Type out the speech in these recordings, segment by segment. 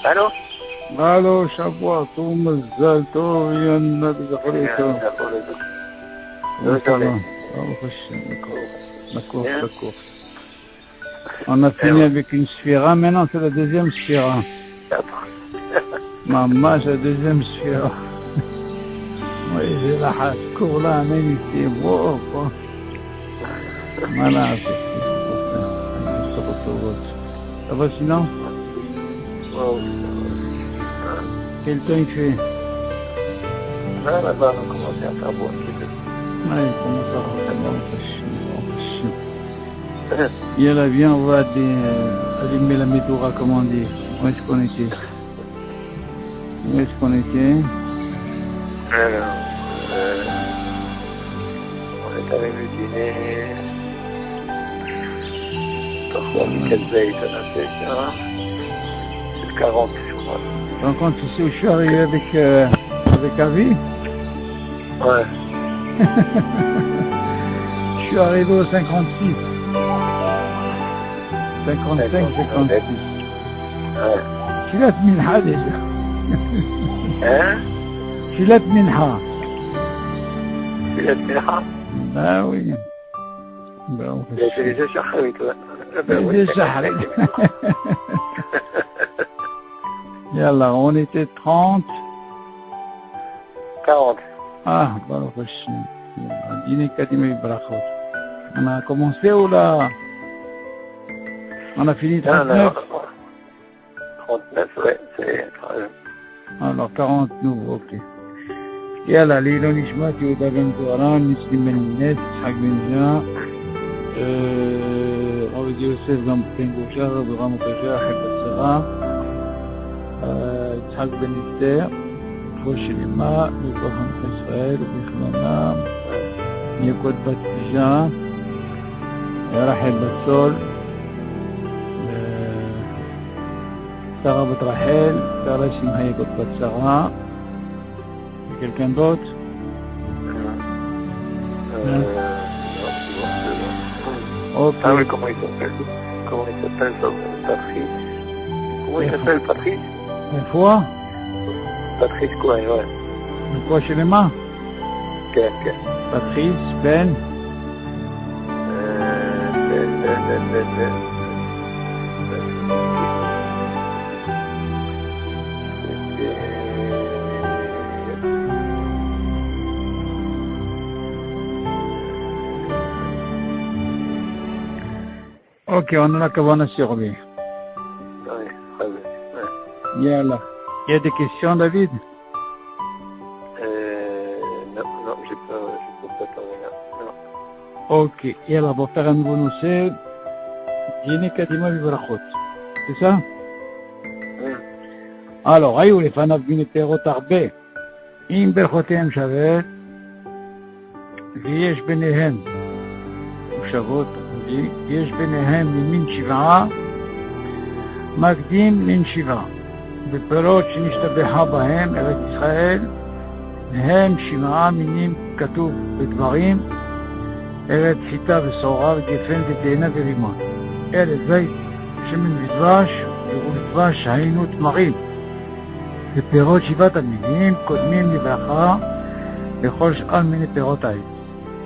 الو الو شابوط ومازال تو يانا بزغريتو Désolé. La course. On a fini avec une sphira, maintenant c'est la deuxième sphira. Maman, c'est la deuxième sphira. Oui, j'ai la cours là, même ici. Wow, wow. Voilà, c'est ce qu'il faut faire. Il se retrouve. Ça va sinon? Quel temps il fait? Là, là-bas, on commence à faire beau un petit peu. Ouais, il commence à regarder, Yalla, viens, on va allumer la médora, comme on dit. Où est-ce qu'on était? Où est-ce qu'on était? Alors, on est arrivé dîner. Parfois, quelle veille, ça n'a fait ça. C'est le 40, je crois. Tu rends compte ici où je suis arrivé avec Avi? Ouais. Je suis arrivé au 56. 55, 56. Ouais. شلت منحة déjà. Hein? شلت منحة. Tu l'as fait là? Ben oui. Ben Il a fait les yeux charrés, toi. Les شحري. Yalla, on était 30. 40. Ah, bah, dîner Kadima Ibrahot. On a commencé ou là? On a fini 39? 39, ouais, c'est 39. Alors 40 nous, ok. يلا ليلو نشماتي ودابن زوران نسلم من الناس حق من جا أودي أستاذ زمبتين بوشاغ بغام تجاه حب الصغار حق بن إستاء فوش الماء يطوحن في إسرائيل وبيخلنا يكود باتجاه رحل باتسول سغابة رحيل دارشي ما يكود باتسغا quelqu'un d'autre? Ok. Ah oui, comment il s'appelle? Comment il s'appelle, Patrice? Comment il s'appelle, Patrice? Une fois? Patrice quoi, ouais. Une fois chez les mains? Quel? Patrice, Ben? Ok, on a la cabane sur lui. Oui, très bien. Ouais. Yalla. Il y a des questions, David? Non, j'ai pas préparé là. Non. Ok, yalla, on va faire un nouveau nousset. Dîner Kadima Vibrachot. C'est ça? Alors, היו לפניו מן פירות הרבה, אם ברכותיהם שווה, ויש ביניהם שוות, ויש ביניהם ממין שבעה, מקדים מן שבעה. בפירות שנשתבחה בהם ארץ ישראל, הם שבעה מינים כתוב בדברים, ארץ חיטה ושעורה וגפן ותאנה ורימון. אלה זית, שמן ודבש, יראו ודבש היינו תמרים. ופירות שבעת המינים קודמים לברכה לכל שאר מיני פירות העץ.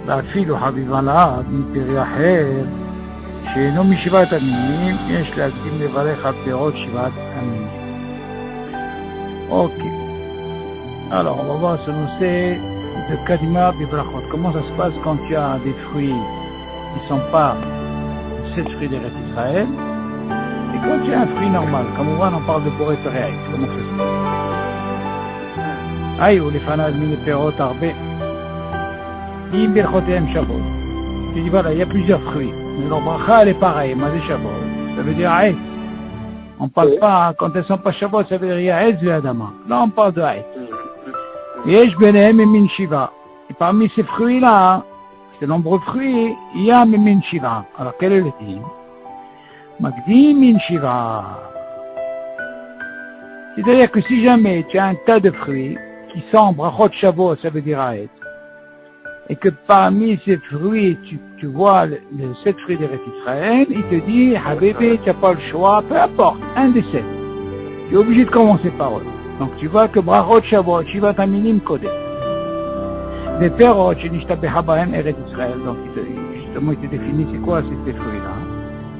ואפילו חביבה לאב מפרי אחר שאינו משבעת המינים, יש להקדים לברך על פירות שבעת המינים. Ok. Alors, on va voir ce nousset de Kadima Bibrachot. Comment ça se passe quand tu as des fruits qui ne sont pas 7 fruits d'Eretz Israël et quand tu as un fruit normal. Comme on voit, on parle de Boré Pereaït. Comment ça se passe? היו לפניו מן פירות הרבה, אם ברכותיהם שוות. Tu dis voilà, il y a plusieurs fruits. Leur bracha, elle est pareille, mais c'est Shabbat. Ça veut dire Aït. On ne parle pas, quand elles ne sont pas Shabbat, ça veut dire Aït et Adama. Là, on parle de Aït. Yesh benehem min shiva. Et parmi ces fruits-là, ces nombreux fruits, il y a min shiva. Alors, quel est le din? Magdim min shiva. C'est-à-dire que si jamais tu as un tas de fruits, qui sont brachot Shavuot, ça veut dire Aed, et que parmi ces fruits, tu vois les 7 fruits d'Eretz Israël, il te dit, Habibi, tu n'as pas le choix, peu importe, un des 7. Tu es obligé de commencer par eux. Donc tu vois que brachot Shavuot, Shivat Aminim Kodem. Les perot, Shenishtabeha Bahem Eretz Israël, donc justement il te définit c'est quoi ces fruits-là.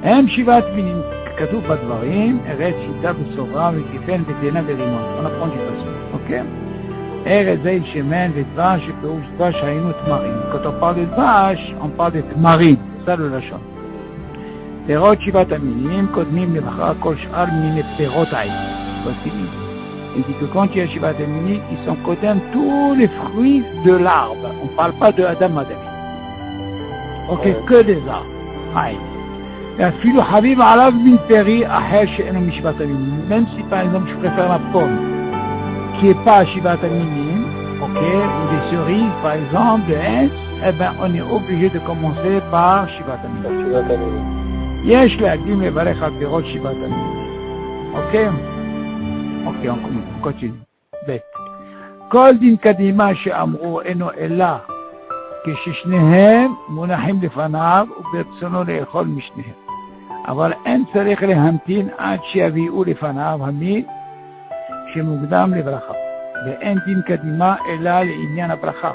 Hem Shivat Minim Katouf Badvarim, Eretz Shita Besora, Vekifen, Vetena, Verimon. On apprend du passé. Ok? Eretz Zeil Shemen, Vetvash, Perouch Dvash, Haïnou Tmarim. Quand on parle de Dvash, on parle de Tmarim. C'est ça le lachon. Perot Shivat Aminim, Kodmim Levacha, Kol Sh'al Mine Perot Haïm. Voici. Il dit que quand il y a Shivat Aminim, ils sont Kodem tous les fruits de l'arbre. On ne parle pas de Adam Adam. Ok, que des arbres. Haïm. אפילו חביב עליו מן פרי אחר שאינו משבעת המינים. Même si par exemple je préfère la pomme qui n'est pas שיבת המינים, ok, ou des cerises par exemple, de hens, eh ben on est obligé de commencer par שיבת המינים. יש להקדים לברך על פירות שיבת המינים. אוקיי? אוקיי, on continue. ב' כל דין קדימה שאמרו אינו אלא כששניהם מונחים לפניו וברצונו לאכול משניהם. אבל אין צריך להמתין עד שיביאו לפניו המין שמוקדם לברכה. ואין דין קדימה אלא לעניין הברכה.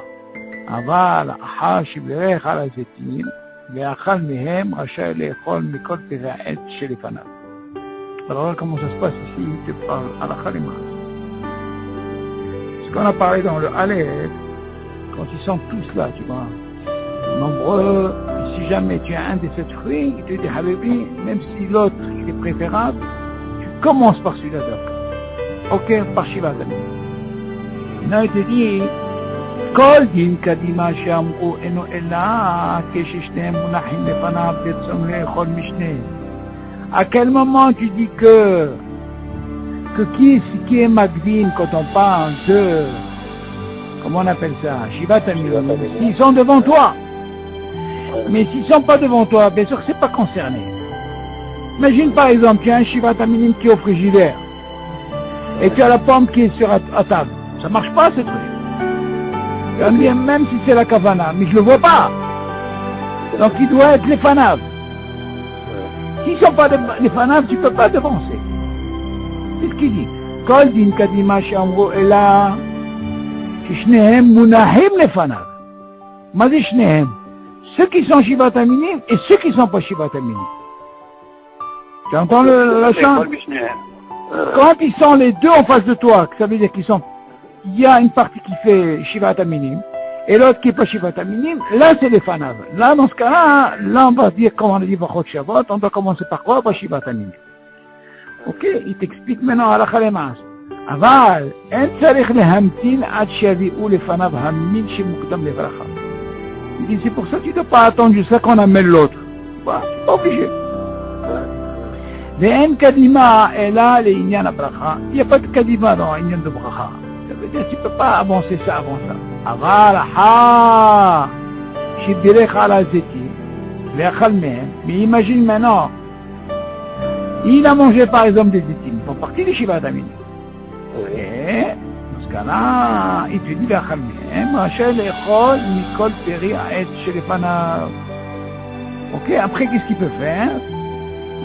אבל אחר שברך על הזיתים ואכל מהם רשאי לאכול מכל פרי העץ שלפניו. Alors comment ça se passe ici, il te parle à la Khalima. Ce qu'on a parlé dans le Aleph, quand ils sont tous là, tu vois, nombreux, et si jamais tu as un de ces fruits, il te dit, Habibi, même si l'autre il est préférable, tu commences par celui-là d'accord. Ok, par Shiva Zami. Non, il te dit, Kol din kadima she'amru eno ela keshishnehem munachim lefanav betzom le'echol mishnehem. À quel moment tu dis que qui est Magdin quand on parle de, comment on appelle ça, Shivat Aminim, ils sont devant toi. Mais s'ils ne sont pas devant toi, bien sûr que ce n'est pas concerné. Imagine par exemple, tu as un Shivat Aminim qui est au frigidaire et tu as la pomme qui est sur à table. Ça ne marche pas ce truc. Tu vas me dire, même si c'est la kavana, mais je ne le vois pas. Donc il doit être les fanav. S'ils ne sont pas les fanav, tu ne peux pas devancer. C'est ce qu'il dit. Kol din kadima she'amru ela ששניהם מונחים לפניו. מה זה שניהם? Ceux qui sont Shivat Aminim et ceux qui ne sont pas Shivat Aminim. Tu entends le chant? Quand ils sont les deux en face de toi, ça veut dire qu'ils sont, il y a une partie qui fait Shivat Aminim et l'autre qui n'est pas Shivat Aminim, là c'est les Fanav. Là dans ce cas-là, là on va dire, comme on a dit Brachot Shavuot, on doit commencer par quoi? Par Shivat Aminim. Ok, il t'explique maintenant à la Khalemaas. אבל אין צריך להמתין עד שיביאו לפניו המין שמוקדם לברכה. Il dit c'est pour ça que tu ne dois pas attendre jusqu'à qu'on amène l'autre. Voilà, tu n'es pas obligé. ואין קדימה אלא לעניין הברכה. Il n'y a pas de קדימה dans העניין de ברכה. Ça veut dire tu ne peux pas avancer ça avant ça. אבל אחר שבירך על הזיתים ואכל מהם, mais imagine maintenant, il a mangé par exemple des zétim, ils font partie des Shivat Aminim. dans ce cas-là, il te dit לאכל מהם, רשאי לאכול מכל פרי העץ שלפניו. Ok, après qu'est-ce qu'il peut faire?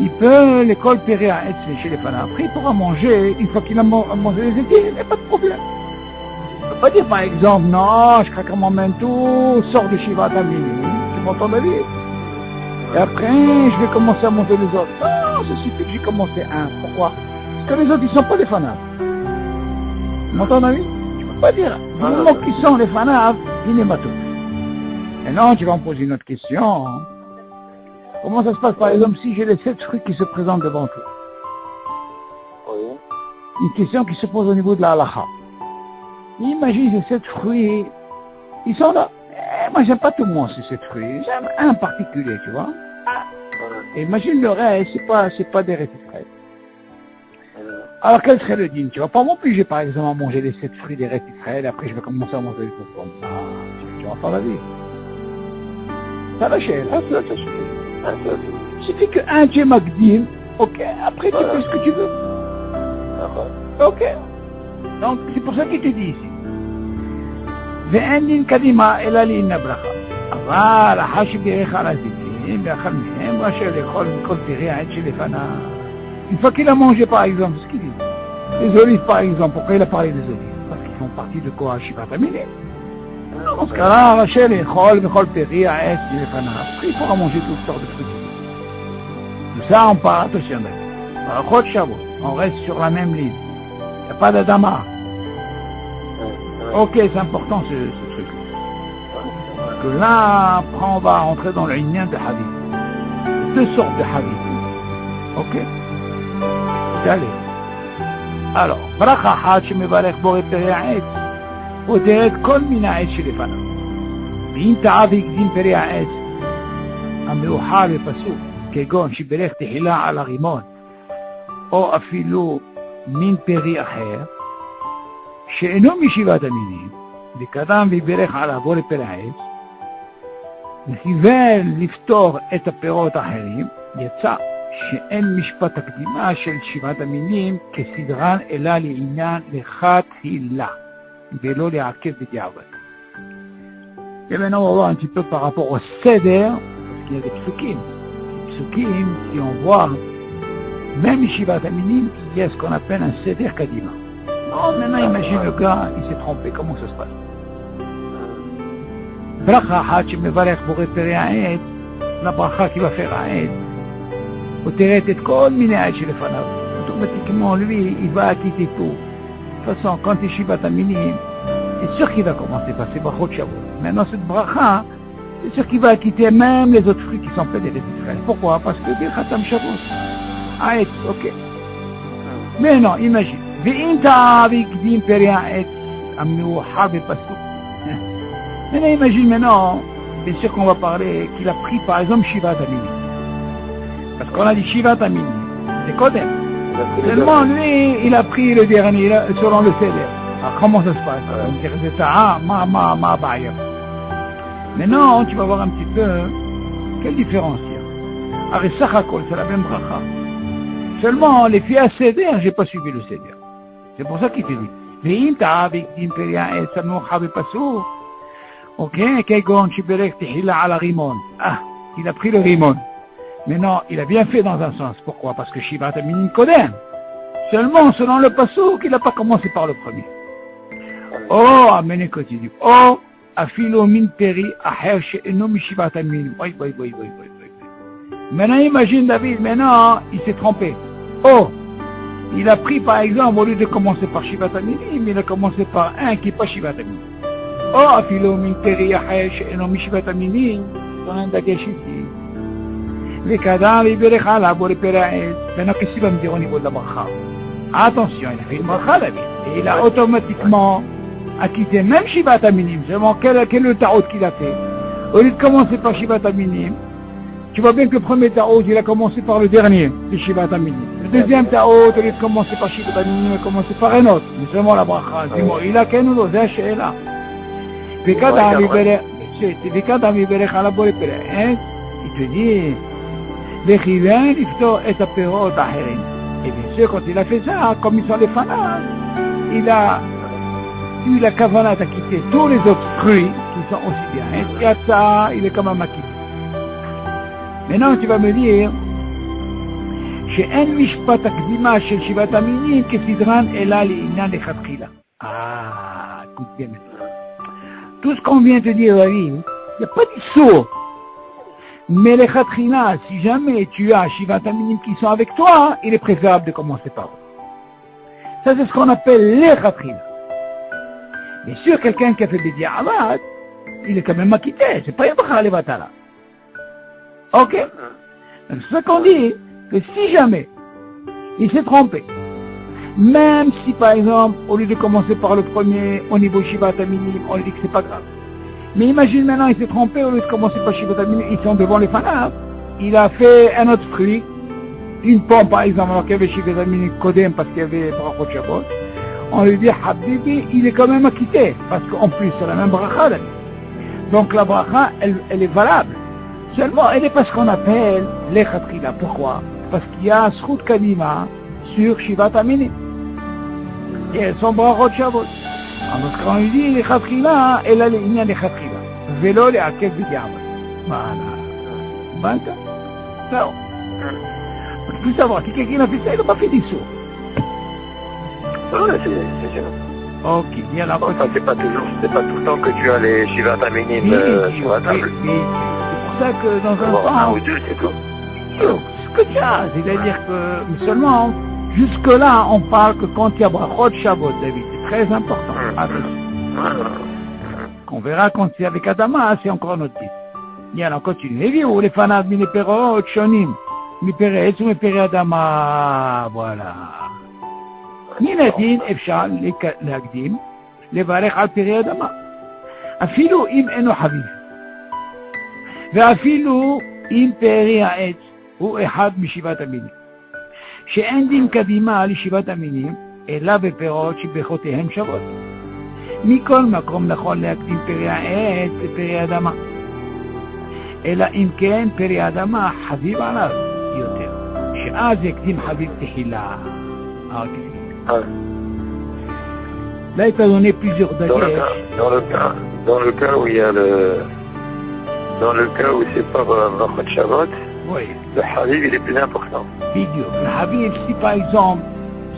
Il peut l'école périr à être chez les fans. Après, il pourra manger, une fois qu'il a mangé les étés, il n'y a pas de problème. Il ne peut pas dire par exemple, non, je craque mon manteau, sors de Shivat Aminim, tu m'entends David? Et après, je vais commencer à monter les autres. Non, ça suffit que j'ai commencé un. Pourquoi? Parce que les autres, ils ne sont pas des fans. Tu m'entends David? Tu ne peux pas dire, du moment qu'ils sont les fans, il est matou. Et non, tu vas me poser une autre question. Comment ça se passe par exemple si j'ai les 7 fruits qui se présentent devant toi? Oui. Une question qui se pose au niveau de la halakha. Imagine ces 7 fruits, ils sont là. Moi j'aime pas tout le monde ces 7 fruits, j'aime un particulier, tu vois. Et imagine le reste, c'est pas des rétifraies. Alors quel serait le dîme? Tu vas pas m'obliger par exemple à manger les 7 fruits des rétifraies, après je vais commencer à manger les autres pommes. Tu vas pas la vie. Ça va cher, ça suffit. Il suffit qu'un tu es Magdim, ok, après tu fais ce que tu veux. Ok. Donc c'est pour ça qu'il te dit ici. ואין דין קדימה אלא לאינה ברכה. אבל אחר שבירך על הזיתים ואכל מהם רשאי לאכול מכל פרי העץ שלפניו. Une fois qu'il a mangé par exemple, ce qu'il dit, les olives par exemple, pourquoi il a parlé des olives? Parce qu'ils font partie de quoi? Shivat Aminim. Dans ce cas-là, Rachel et Chol Peri, Aes, il faudra manger toutes sortes de fruits. Tout ça, on part, attention d'accord. On reste sur la même ligne. Il n'y a pas d'Adama. Ok, c'est important ce truc. Parce que là, après, on va rentrer dans le lien de Hadith. Deux sortes de Hadith. Ok? Allez. Alors, ברכה אחת שמברך בורא פרי העץ, פותר את כל מן העץ שלפניו. ואם טעה והקדים פרי העץ, המאוחר בפסוק, כגון שברך תחילה על הרימון, או אפילו מין פרי אחר, שאינו משבעת המינים, וקדם וברך עליו בורא פרי העץ, וכיוון לפתור את הפירות האחרים, יצא שאין משפט הקדימה של שבעת המינים כסדרן אלא לעניין לכתחילה ולא לעכב בדיעבד. Et maintenant on va voir un petit peu par rapport au seder, parce qu'il y a des psukim. Les psukim, si on voit, même Shivat Aminim, il y a ce qu'on appelle un seder kadima. Non, maintenant imagine le gars, il s'est trompé, comment ça se passe? ברכה אחת שמברך בורא פרי העץ, לברכה qui va faire העץ, פותרת את כל מיני העץ שלפניו. Automatiquement, lui, il va quitter tout. De toute façon, quand il est Shivat Aminim, c'est sûr qu'il va commencer par ses brachot Shavuot. Maintenant, cette bracha, c'est sûr qu'il va quitter même les autres fruits qui sont faits des Israël. Pourquoi? Parce que Birchatam Shavuot. Aetz, ok. Mais non, imagine. ואם טעה והקדים פרי העץ המאוחר בפסוק. Maintenant, imagine maintenant, bien sûr qu'on va parler qu'il a pris par exemple Shivat Aminim. Parce qu'on a dit Shivat Aminim, c'est Kodem. Seulement lui, il a pris le dernier selon le Seder. Alors comment ça se passe? On dirait que c'est ma baïa. Maintenant, tu vas voir un petit peu quelle différence il y a. Avec Sachakol, c'est la même bracha. Seulement, les filles à Seder, j'ai pas suivi le Seder. C'est pour ça qu'il te dit. ואם טעה והקדים פרי העץ המאוחר בפסוק, אוקיי, כגון שברך תחילה על הרימון. Il a pris le rimon. Maintenant, il a bien fait dans un sens. Pourquoi? Parce que Shivat Aminim Kodem. Seulement, selon le pasuk, il n'a pas commencé par le premier. Oh, amenez continue. Oh, afilo min peri aher she'eno mi Shivat Aminim. Oui. Maintenant, imagine David, maintenant, il s'est trompé. Oh, il a pris par exemple, au lieu de commencer par Shivat Aminim, il a commencé par un qui n'est pas Shivat Aminim. Oh, afilo min peri aher she'eno mi Shivat Aminim. C'est un dagash ici. וקדם ויברך עליו בורא פרי העץ. Maintenant, qu'est-ce qu'il va me dire au niveau de la bracha? Attention, il a fait une bracha, David. Et il a automatiquement acquitté même Shivat Aminim. Seulement, quel est le tarot qu'il a fait? Au lieu de commencer par Shivat Aminim, tu vois bien que le premier tarot, il a commencé par le dernier, le Shivat Aminim. Le deuxième tarot, au lieu de commencer par Shivat Aminim, il a commencé par un autre. Mais seulement la bracha, dis-moi, il a qu'un ou l'autre, c'est la she'ela. וקדם ויברך עליו בורא פרי העץ, il te dit, וכיוון לפתור את הפירות האחרים. Et bien sûr, quand il a fait ça, comme ils sont les fanats, il a eu la kavana d'acquitter tous les autres fruits qui sont aussi bien. Et à ça, il est quand même acquitté. Maintenant, tu vas me dire, שאין משפט הקדימה של שבעת המינים כסדרן אלא לעניין לכתחילה. Écoute bien maintenant. Tout ce qu'on vient de dire, David, il n'y a pas d'issour. Mais les khatkhila, si jamais tu as Shivat Aminim qui sont avec toi, il est préférable de commencer par eux. Ça, c'est ce qu'on appelle les khatkhila. Bien sûr, quelqu'un qui a fait des diavad, il est quand même acquitté. C'est pas une bracha levatala. Ok? C'est ça qu'on dit, que si jamais il s'est trompé, même si par exemple, au lieu de commencer par le premier, au niveau Shivat Aminim, on lui dit que c'est pas grave. Mais imagine maintenant, il s'est trompé, au lieu de commencer par Shivat Aminim, ils sont devant les fanats. Il a fait un autre fruit, une pomme par exemple, alors qu'il y avait Shivat Aminim Kodem parce qu'il y avait Brachot Shabbat. On lui dit, Habibi, il est quand même acquitté, parce qu'en plus, c'est la même bracha. Donc la bracha, elle est valable. Seulement, elle n'est pas ce qu'on appelle les khatkhila. Pourquoi? Parce qu'il y a Zchut Kadima sur Shivat Aminim. Et elles sont Brachot Shabbat. אז quand il dit לכתחילה, אלא לעניין לכתחילה, ולא לעכב בדיעבד. מה, הבנת? זהו. Il faut savoir, si quelqu'un a fait ça, il n'a pas fait des sauts. Ouais, c'est gênant. Ok, il y a la Enfin, c'est pas tout le temps que tu as les Shivat Aminim sur la table. C'est pour ça que dans un Bon, un temps, ou deux, c'est tout. ce que tu as, c'est-à-dire que seulement, jusque-là, on parle que quand il y a Brachot Shavuot, David, c'est très important. On verra quand c'est avec Adama, c'est encore notre titre. Bien, on continue. Et vous, les fanates, les perrots, shonim, les perrets, les perrets Adama, voilà. מן הדין אפשר להקדים לברך על פרי אדמה אפילו אם אינו חביב ואפילו אם פרי העץ הוא אחד משבעת המינים שאין דין קדימה לשבעת המינים אלא בפירות שברכותיהם שוות מכל מקום נכון להקדים פרי העץ לפרי אדמה אלא אם כן פרי אדמה חביב עליו יותר שאז יקדים חביב תחילה. Là, il t'a donné plusieurs daguettes. Dans le cas où il y a dans le cas où c'est pas Brachot Shavuot, Oui. le Habib il est plus important. Vidéo. Le Habib, si par exemple,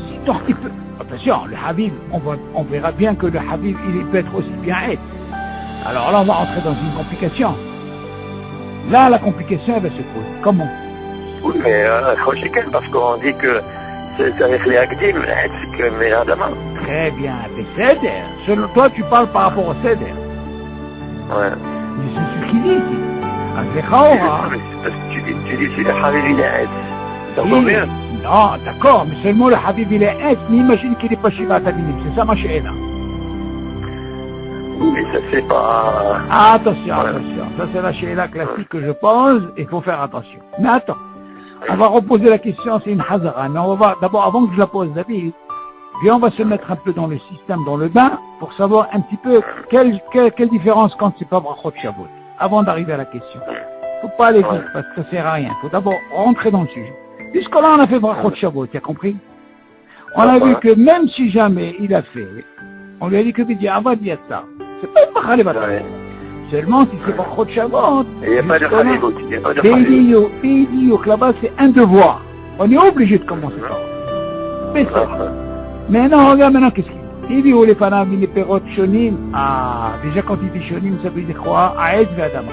si tant qu'il peut... Attention, le Habib, on verra bien que le Habib, il peut être aussi bien être. Alors là, on va entrer dans une complication. Là, la complication, elle va se poser. Comment? Oui, mais Khoshiken, parce qu'on dit que c'est avec les Akdim, c'est que mais Adama. Très bien, les Seder. Selon toi, tu parles par rapport au Seder. Ouais. Mais c'est ce qu'il dit ici. Avec Khaora. Tu dis si le Habib il est ça va bien. Non, d'accord, mais seulement le Habib il est être, mais imagine qu'il n'est pas Shiva Taminim, c'est ça ma chérie. Mais ça c'est pas... Attention, attention, ça c'est la chérie classique que je pose, il faut faire attention. Mais attends, on va reposer la question, c'est une hazara, mais on va voir, d'abord avant que je la pose David, puis on va se mettre un peu dans le système, dans le bain, pour savoir un petit peu quelle différence quand c'est pas Brachot Shavuot, avant d'arriver à la question. Faut pas aller vite, parce que ça sert à rien, faut d'abord rentrer dans le sujet. Puisque là, on a fait Brachot Shavuot, tu as compris? On a vu que même si jamais il a fait, on lui a dit que B'diavad Yatsar. C'est pas une Machale Batal. Seulement, si c'est Brachot Shavuot, Il n'y a pas de Halibut, il n'y a pas de Halibut. Bédiouk, là-bas, c'est un devoir. On est obligé de commencer par là. Mais ça. Maintenant, regarde maintenant qu'est-ce qu'il dit. Il dit, où les panam, les perrots shonim. Ah, déjà quand il dit shonim, ça veut dire quoi? Aed ve'adama.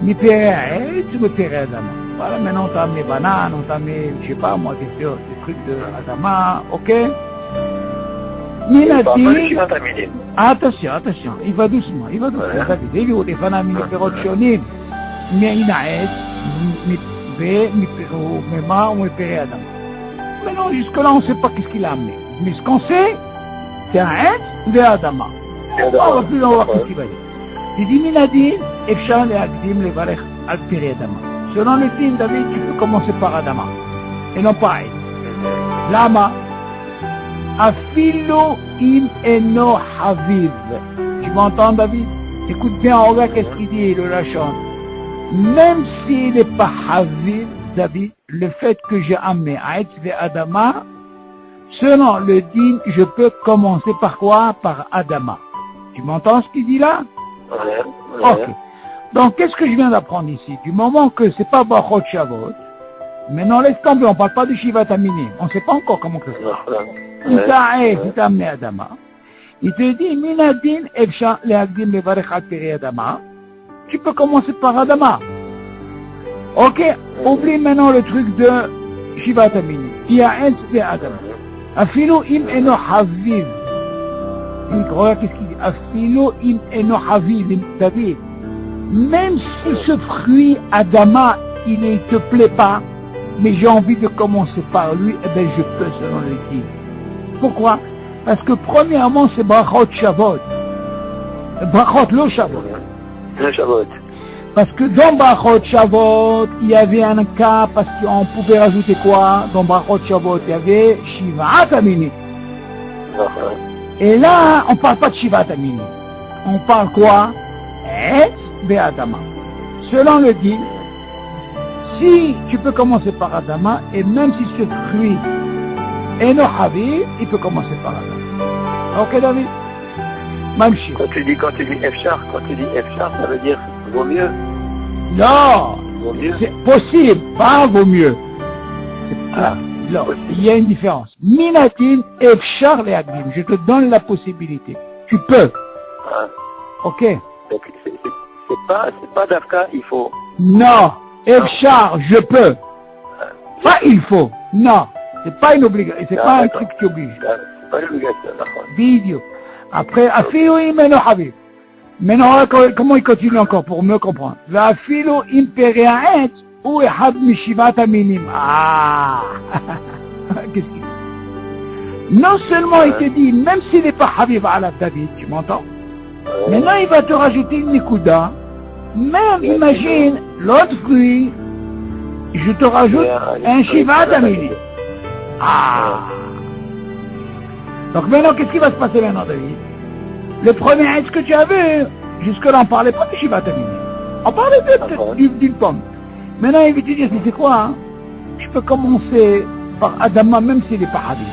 Les perrets aed, c'est le perrets adama. Voilà, maintenant on t'a amené bananes, on t'a amené, je sais pas moi, des trucs de Adama, ok? Minati, attention, il va doucement, David, il dit, les fanam, les perrots shonim, Me'inaed, Mema ou Pere Adama. Maintenant, jusque-là, on ne sait pas qu'est-ce qu'il a amené. Mais ce qu'on sait, c'est un Ed de Adama. On va plus voir qu'est-ce qu'il va dire. Il dit, Minadin, Efshan et Agdim, les Varech, al Pere Adama. Selon le din, David, tu peux commencer par Adama. Et non pas Ed. Lama, Afilo im eno haviv. Tu m'entends, David? Écoute bien, on regarde qu'est-ce qu'il dit, le Lachon. Même s'il n'est pas haviv, David, le fait que j'ai amené Aetz ve Adama, selon le din, je peux commencer par quoi? Par Adama. Tu m'entends ce qu'il dit là? Ok. Donc, qu'est-ce que je viens d'apprendre ici? Du moment que c'est pas Brachot Shavuot, maintenant laisse tomber, on parle pas de Shivat Aminim. On ne sait pas encore comment que c'est. Il t'a Aetz, il t'a amené Adama. Il te dit, Minadin, Efshan, Leagdim, Levarech, al Peri Adama. Tu peux commencer par Adama. Ok, oublie maintenant le truc de Shivat Aminim. Il y a Aetz ve Adama. Afilo im eno haviv. Regarde qu'est-ce qu'il dit. Afilo im eno haviv, David. Même si ce fruit Adama, il ne te plaît pas, mais j'ai envie de commencer par lui, eh bien je peux selon le din. Pourquoi? Parce que premièrement c'est Brachot Shavuot. Brachot lo Shavuot. Le Shavuot. Parce que dans Brachot Shavuot, il y avait un cas, parce qu'on pouvait rajouter quoi? Dans Brachot Shavuot, il y avait Shivat Aminim. Et là, on ne parle pas de Shivat Aminim. On parle quoi? Etz ve'adama. Selon le din, si tu peux commencer par Adama, et même si ce fruit est no haviv, il peut commencer par Adama. Ok, David? Mamshi. Quand tu dis F char, ça veut dire vaut mieux. Non, Vaut mieux. c'est possible, pas vaut mieux. Non, il y a une différence. Minatin efshar le'agdim. Je te donne la possibilité. Tu peux. Hein. Ok? Donc c'est pas d'Afka, il faut. Non, efshar, je peux. Pas il faut. Non, c'est pas une obligation. C'est pas un truc qui oblige. C'est pas l'obligation, d'accord. Vidéo. Après, afilo imeno habib. Maintenant, comment il continue encore pour mieux comprendre? Afilo imperiaet ou ehad mishivat aminim. Ah! Qu'est-ce qu'il dit? Non seulement il te dit, même s'il n'est pas habib ala David, tu m'entends? Maintenant, il va te rajouter une nikuda. Même, imagine, l'autre fruit, je te rajoute un shivat aminim. Ah! Donc maintenant, qu'est-ce qui va se passer maintenant, David? Le premier est-ce que tu as vu? Jusque-là, on ne parlait pas de Shivat Aminim. On parlait d'une pomme. Maintenant, il veut te dire, c'est quoi, hein? Je peux commencer par Adama, même s'il n'est pas Habib.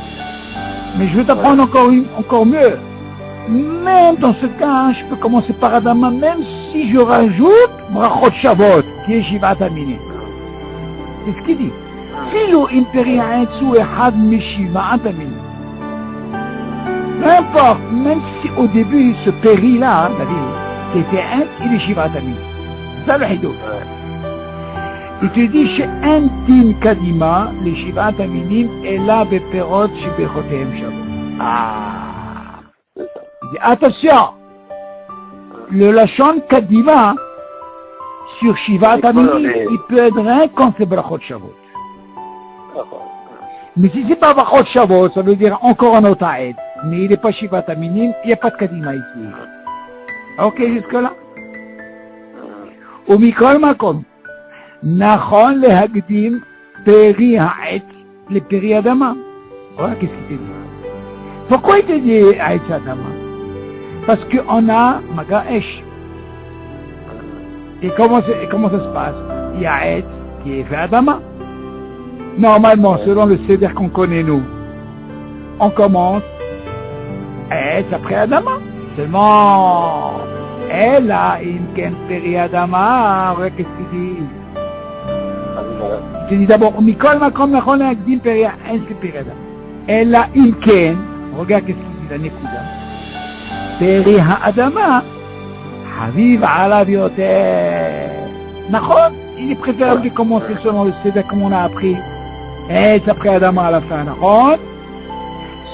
Mais je vais t'apprendre encore mieux. Même dans ce cas, hein, je peux commencer par Adama, même si je rajoute Brachot Shavot, qui est Shivat Aminim. C'est ce qu'il dit. Filo imperiaetsu ehad mishivat aminim. N'importe, même si au début, ce péri-là, qui était il est Shivat Aminim. Ça le hidouf. Il te dit, chez Intin Kadima, les Shivat Aminim, et là, Beperot, Shibechotem Shabbat. Ah! Il dit, attention! Le Lachon Kadima, sur Shivat Aminim, il peut être rien quand c'est Brachot Shabbat. Mais si c'est pas Brachot Shabbat, ça veut dire encore un autre aide. Mais il n'est pas Shivat Aminim, il n'y a pas de Kadima ici. Ok, jusque-là? Au Mikol Makom, Nachon le Hagdim, Peri Ha'et, le Peri Adama. Voilà qu'est-ce qu'il te dit. Pourquoi il te dit Ha'et Adama? Parce qu'on a Magaesh. Et comment ça se passe? Il y a Ha'et qui est fait Adama. Normalement, selon le Seder qu'on connaît nous, on commence après Adama. Seulement, elle a une ken peri Adama. Qu'est-ce qu'il dit? Il te dit d'abord, Mikol Makom Nachon Agdim peri Adama. Elle a une ken. Regarde qu'est-ce qu'il dit, la Nekuda. Peri Adama. Haviv ala bioter. Nachon, il est préférable de commencer selon le Seder comme on a appris. Après Adama à la fin, Nachon.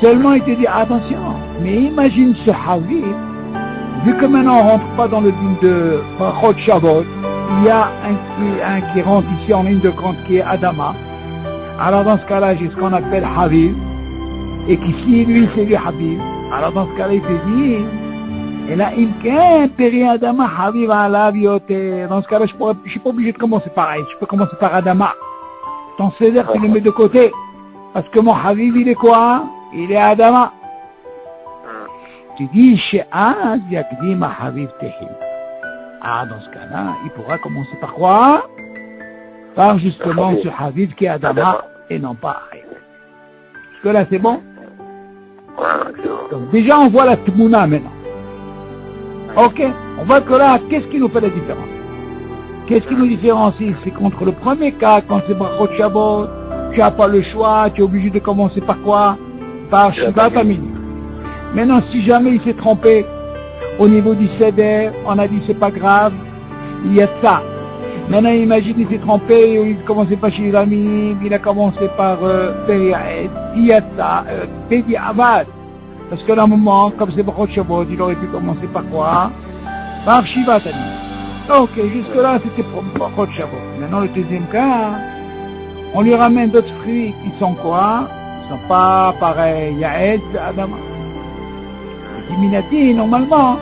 Seulement, il te dit, attention, mais imagine ce Haviv, vu que maintenant on ne rentre pas dans le din de Brachot Shavot, il y a un qui rentre ici en ligne de compte qui est Adama. Alors dans ce cas-là, j'ai ce qu'on appelle Haviv, et qu'ici, lui, c'est lui Haviv. Alors dans ce cas-là, il te dit, et là, il me Peri Adama Haviv ala bioter. Dans ce cas-là, je ne suis pas obligé de commencer pareil, je peux commencer par Adama. Ton Seder, tu le mets de côté, parce que mon Haviv, il est quoi? Il est Adama. Tu dis, chez Az Yakdim Haviv Tehil. Ah, dans ce cas-là, il pourra commencer par quoi? Par justement ce Haviv qui est Adama et non pas Haviv. Jusque-là, c'est bon? Donc, déjà, on voit la Tmouna maintenant. Ok? On voit que là, qu'est-ce qui nous fait la différence? Qu'est-ce qui nous différencie? C'est contre le premier cas, quand c'est Brachot Shabbat, tu n'as pas le choix, tu es obligé de commencer par quoi? Par Shivat Aminim. Maintenant, si jamais il s'est trompé au niveau du Seder, on a dit c'est pas grave, il y a ça. Maintenant, imagine, il s'est trompé, au lieu de commencer par Shivat Aminim, il a commencé par Periaed, il y a ça, Bedi Avad. Parce qu'à un moment, comme c'est Brachot Shabbat, il aurait pu commencer par quoi? Par Shivat Aminim. Ok, jusque-là, c'était pour Brachot Shabbat. Maintenant, le deuxième cas, on lui ramène d'autres fruits qui sont quoi? Ils ne sont pas pareils. Yaed, Adama. Les Minati, normalement,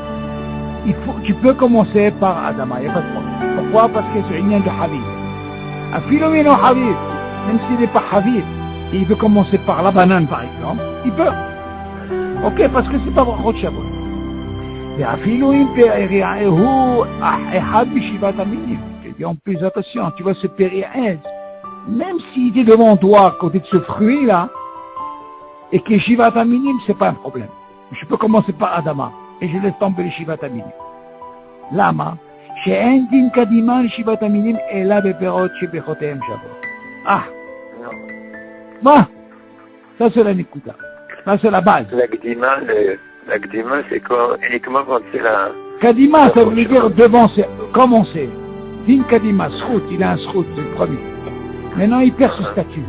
tu peux commencer par Adama, il n'y a pas de problème. Pourquoi? Parce que c'est une lien de Habib. Un philomène Habib, même s'il n'est pas Habib, et il veut commencer par la banane, par exemple, il peut. Ok, parce que c'est pas Brachot Shabbat. Et un philomène, Ehad Mishivat Aminim. Je dis en plus attention, tu vois ce Periaed, même s'il est devant toi, à côté de ce fruit-là, et que Shivat Aminim, c'est pas un problème. Je peux commencer par Adama. et je laisse tomber les Shivat Aminim. Lama, שאין דין קדימה לישיבת המינים אלא בפירות שבחותיהם שבוע. מה? Ça c'est la nikuta. Ça c'est la base. L'agdima, c'est quoi? Uniquement quand c'est la... Kadima, ça veut dire devant, commencer. Din Kadima, Srout, il a un Srout, c'est le premier. Maintenant, il perd ce statut.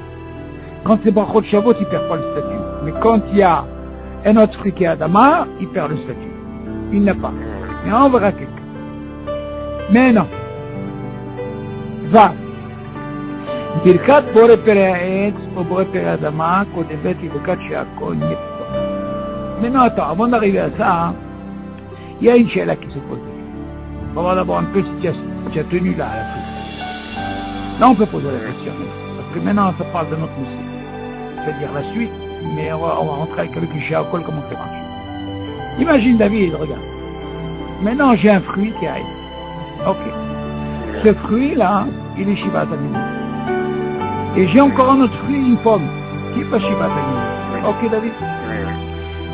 Quand c'est Brachot Shavuot, il perd pas le statut. Mais quand il y a un autre fruit qui est Adama, il perd le statut. Il n'a pas. Mais on verra quelqu'un. Mais non. Va. ברכת בורא פרא העץ או בורא פרא אדמה, קודם הבאתי ברכת שהכל יהיה פה. Maintenant, attends, avant d'arriver à ça, il y a une chéla qui se pose. On va voir d'abord un peu si tu as tenu là, la truc. Là, on peut poser la question. Parce que maintenant, ça parle de notre monsieur. C'est-à-dire la suite, mais on va rentrer avec le cliché à col, comment ça marche. Imagine David, regarde. Maintenant, j'ai un fruit qui arrive. Ok. Ce fruit-là, il est Shivat Aminim. Et j'ai encore un autre fruit, une pomme, qui n'est pas Shivat Aminim. Ok, David?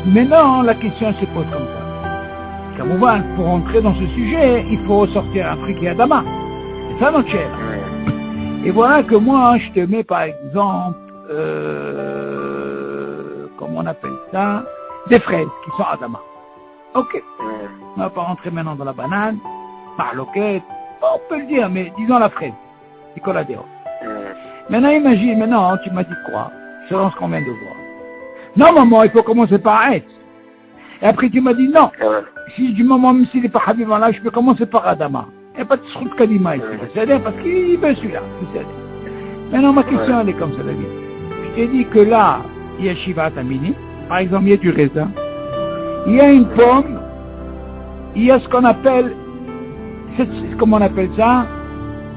Maintenant, la question se pose comme ça. Kamouvan, pour entrer dans ce sujet, il faut sortir un fruit qui est Adama. C'est ça notre cher. Et voilà que moi, je te mets par exemple, comment on appelle ça, des fraises qui sont Adama. Ok. On va pas rentrer maintenant dans la banane, marloquette, on peut le dire, mais disons la fraise, Nicolas Déo. Maintenant, imagine, maintenant, tu m'as dit quoi, selon ce qu'on vient de voir. Non, maman, il faut commencer par être. Et après, tu m'as dit non. Si du moment, même s'il n'est pas Habib là, je peux commencer par Adama. Il n'y a pas de Srout Kadima ici. C'est-à-dire parce qu'il veut celui-là. Maintenant, ma question, elle est comme ça, David. Je t'ai dit que là, il y a Shivat Aminim. Par exemple, il y a du raisin. Il y a une pomme. Il y a ce qu'on appelle, comment on appelle ça?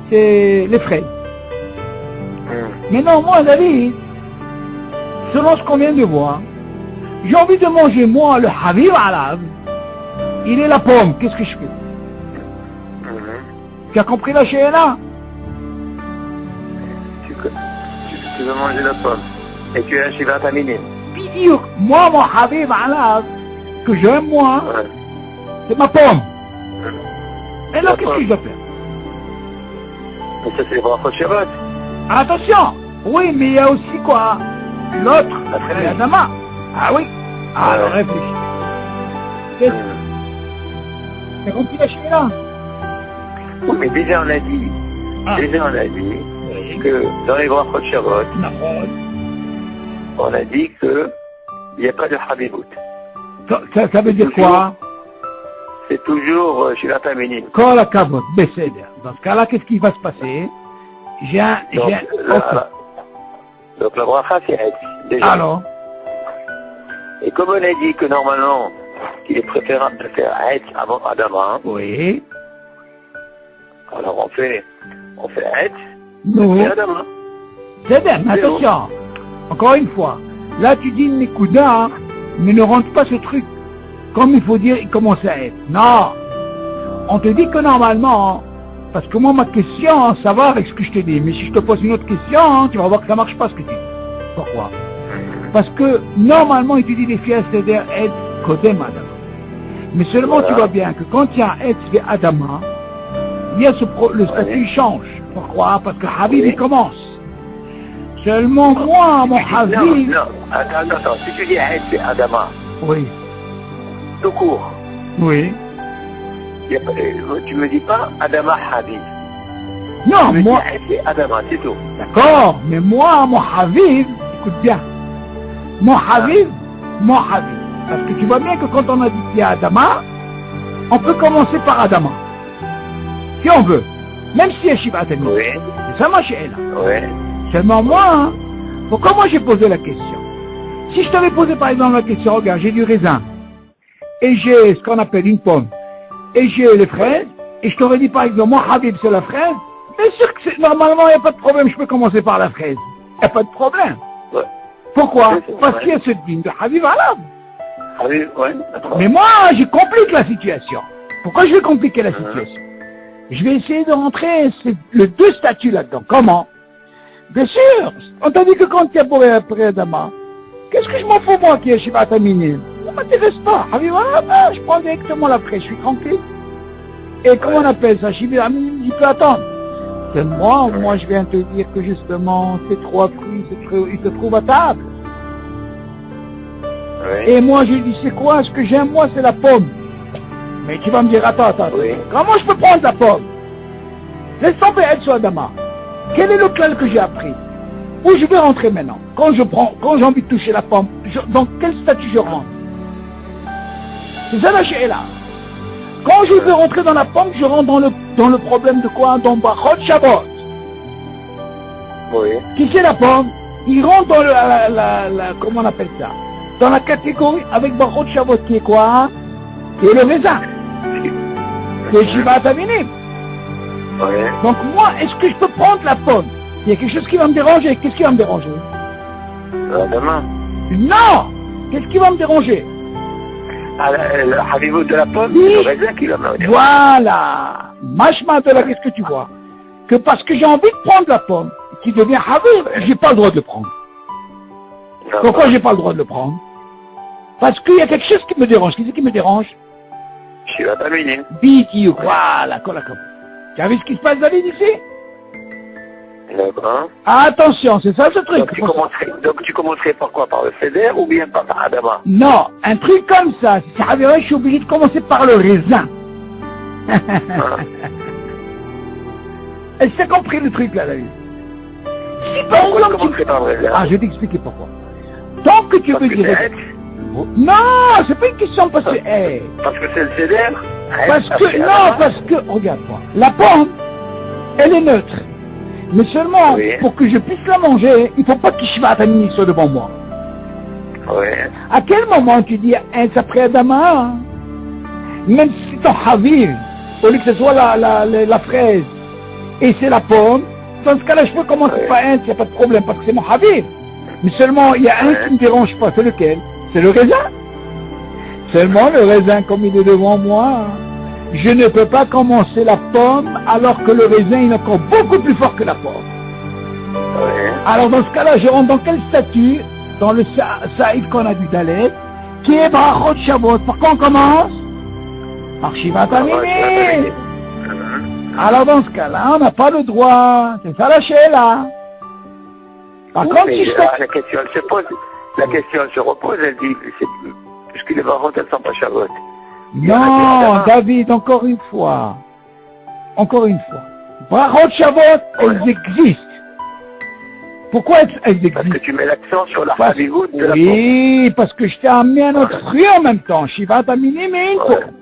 C'est les fraises. Maintenant, moi, David, selon ce qu'on vient de voir, j'ai envie de manger, moi, le Habib Alav. Il est la pomme. Qu'est-ce que je fais? Tu as compris la chéla? Tu veux manger la pomme. Et tu es un Shivat Aminim. Bidiuk. Moi, mon Habib Alav, que j'aime, moi, c'est ma pomme. Et là, qu'est-ce que je dois faire? Mais ça, c'est Brachot Shavuot. Attention. Oui, mais il y a aussi quoi? L'autre, c'est Adama. Ah oui. Alors réfléchis. T'as compris la chéla? Oui, mais déjà on a dit, que dans les Brachot Shavuot, on a dit que il n'y a pas de Habibout. Ça veut dire quoi? C'est toujours Shivat Aminim. Kol hakavod, beseder. Dans ce cas-là, qu'est-ce qui va se passer? Donc la bracha c'est Etz, déjà. Alors? Et comme on a dit que normalement, il est préférable de faire Etz avant Adama, Oui. alors on fait Etz, Non. et Adama. C'est bien, mais attention. Encore une fois, là tu dis Nikuda, mais ne rentre pas ce truc. Comme il faut dire, il commence à être. Non. On te dit que normalement, parce que moi ma question, ça va avec ce que je te dis. Mais si je te pose une autre question, tu vas voir que ça marche pas ce que tu dis. Pourquoi? Parce que normalement, il te dit les filles, c'est-à-dire être Kodem Adama. Mais seulement tu vois bien que quand il y a être et Adama, il y a le statut change. Pourquoi? Parce que Habib il commence. Seulement moi, mon Habib... Non, attends, si tu dis Etz et Adama, Oui. tout court, Oui. tu me dis pas Adama Habib. Non, Tu me moi... dis Etz et Adama, c'est tout. D'accord, mais moi, mon Habib, écoute bien. Mon Habib. Parce que tu vois bien que quand on a dit qu'il y a Adama, on peut commencer par Adama. Si on veut. Même si il y a Shivat Aminim. Oui. C'est ça ma chérie là. Oui. Seulement moi, hein, pourquoi moi j'ai posé la question? Si je t'avais posé par exemple la question, regarde, j'ai du raisin, et j'ai ce qu'on appelle une pomme, et j'ai les fraises, et je t'aurais dit par exemple, moi Habib c'est la fraise, bien sûr que normalement il n'y a pas de problème, je peux commencer par la fraise. Il n'y a pas de problème. Ouais. Pourquoi? Oui, Parce qu'il y a ce digne de Habib Alav. Habib, ouais. Mais moi, je complique la situation. Pourquoi je vais compliquer la situation? Je vais essayer de rentrer les deux statuts là-dedans. Comment? Bien sûr, on t'a dit que quand il y a pour Adama, qu'est-ce que je m'en fous moi qui est Shivat Aminim? m'intéresse pas. Habib Alaba, je prends directement la fraise, je suis tranquille. Et comment on appelle ça? Shibir Aminim, il peut attendre. C'est moi je viens te dire que justement, ces trois fruits, ils se trouvent à table. Oui. Et moi, je dis, c'est quoi? Ce que j'aime, moi, c'est la pomme. Mais tu vas me dire, attends. Oui. Comment je peux prendre la pomme? Laisse tomber être sur Adama. Quel est le plan que j'ai appris? Où je vais rentrer maintenant? Quand j'ai envie de toucher la pomme, dans quel statut je rentre? C'est ça la là. Quand je veux rentrer dans la pomme, je rentre dans le problème de quoi? Dans Brachot Shabbat. Oui. Qui c'est la pomme? Il rentre dans comment on appelle ça? Dans la catégorie avec Brachot Shabbat qui est quoi? Qui est le raisin. Le Shivat Aminim. Oui. Donc moi, est-ce que je peux prendre la pomme? Il y a quelque chose qui va me déranger. Qu'est-ce qui va me déranger? Demain. Non! Qu'est-ce qui va me déranger? Ah, le Habibou de la pomme, Oui. le raisin qui va me dire. Voilà! Machma de la, qu'est-ce que tu vois? Que parce que j'ai envie de prendre la pomme, qui devient Habib, j'ai pas le droit de le prendre. Pourquoi j'ai pas le droit de le prendre? Parce qu'il y a quelque chose qui me dérange. Qu'est-ce qui me dérange? Shivat Aminim. Bidi, voilà, colacom. Tu as vu ce qui se passe, David, ici? D'accord. Attention, c'est ça ce truc. Donc tu commencerais par quoi? Par le Seder ou bien par Adama? Non, un truc comme ça, si ça avait, je suis obligé de commencer par le raisin. Est-ce que tu as compris le truc là, David? Si par Pourquoi exemple, tu commencerais par le raisin? Ah, je vais t'expliquer pourquoi. Tant que tu Parce veux que dire... c'est Non, c'est pas une question parce que... Hey, parce que c'est le Seder. parce que... Non, parce que... Regarde-moi. La pomme, elle est neutre. Mais seulement, Oui. pour que je puisse la manger, il ne faut pas qu'il Shivat Aminim soit devant moi. Oui. À quel moment tu dis un après Adama? Même si c'est ton Havir, au lieu que ce soit la fraise, et c'est la pomme, dans ce cas-là, je peux commencer par un, il n'y a pas de problème, parce que c'est mon Havir. Mais seulement, il y a un qui ne me dérange pas, c'est lequel? C'est le raisin. Seulement, le raisin, comme il est devant moi, je ne peux pas commencer la pomme, alors que le raisin, il est encore beaucoup plus fort que la pomme. Oui. Alors dans ce cas-là, je rentre dans quel statut? Dans le Saïd qu'on a du Dalet, qui est Brachot Shabbat. Par quoi on commence? Par Shivat Aminim. Alors dans ce cas-là, on n'a pas le droit. C'est ça la Sheila. Par Oui, contre, mais si je la question elle se pose. La question elle se repose, elle dit, puisque les barreaux elles ne sont pas Shabbat. Non, David, encore une fois. Brachot Shabbat, elles existent. Pourquoi elles Parce que existent? tu mets l'accent sur la Parce- Habibou de la pomme. Oui, parce que je t'ai amené un autre fruit en même temps, Shivat Aminim et une pomme.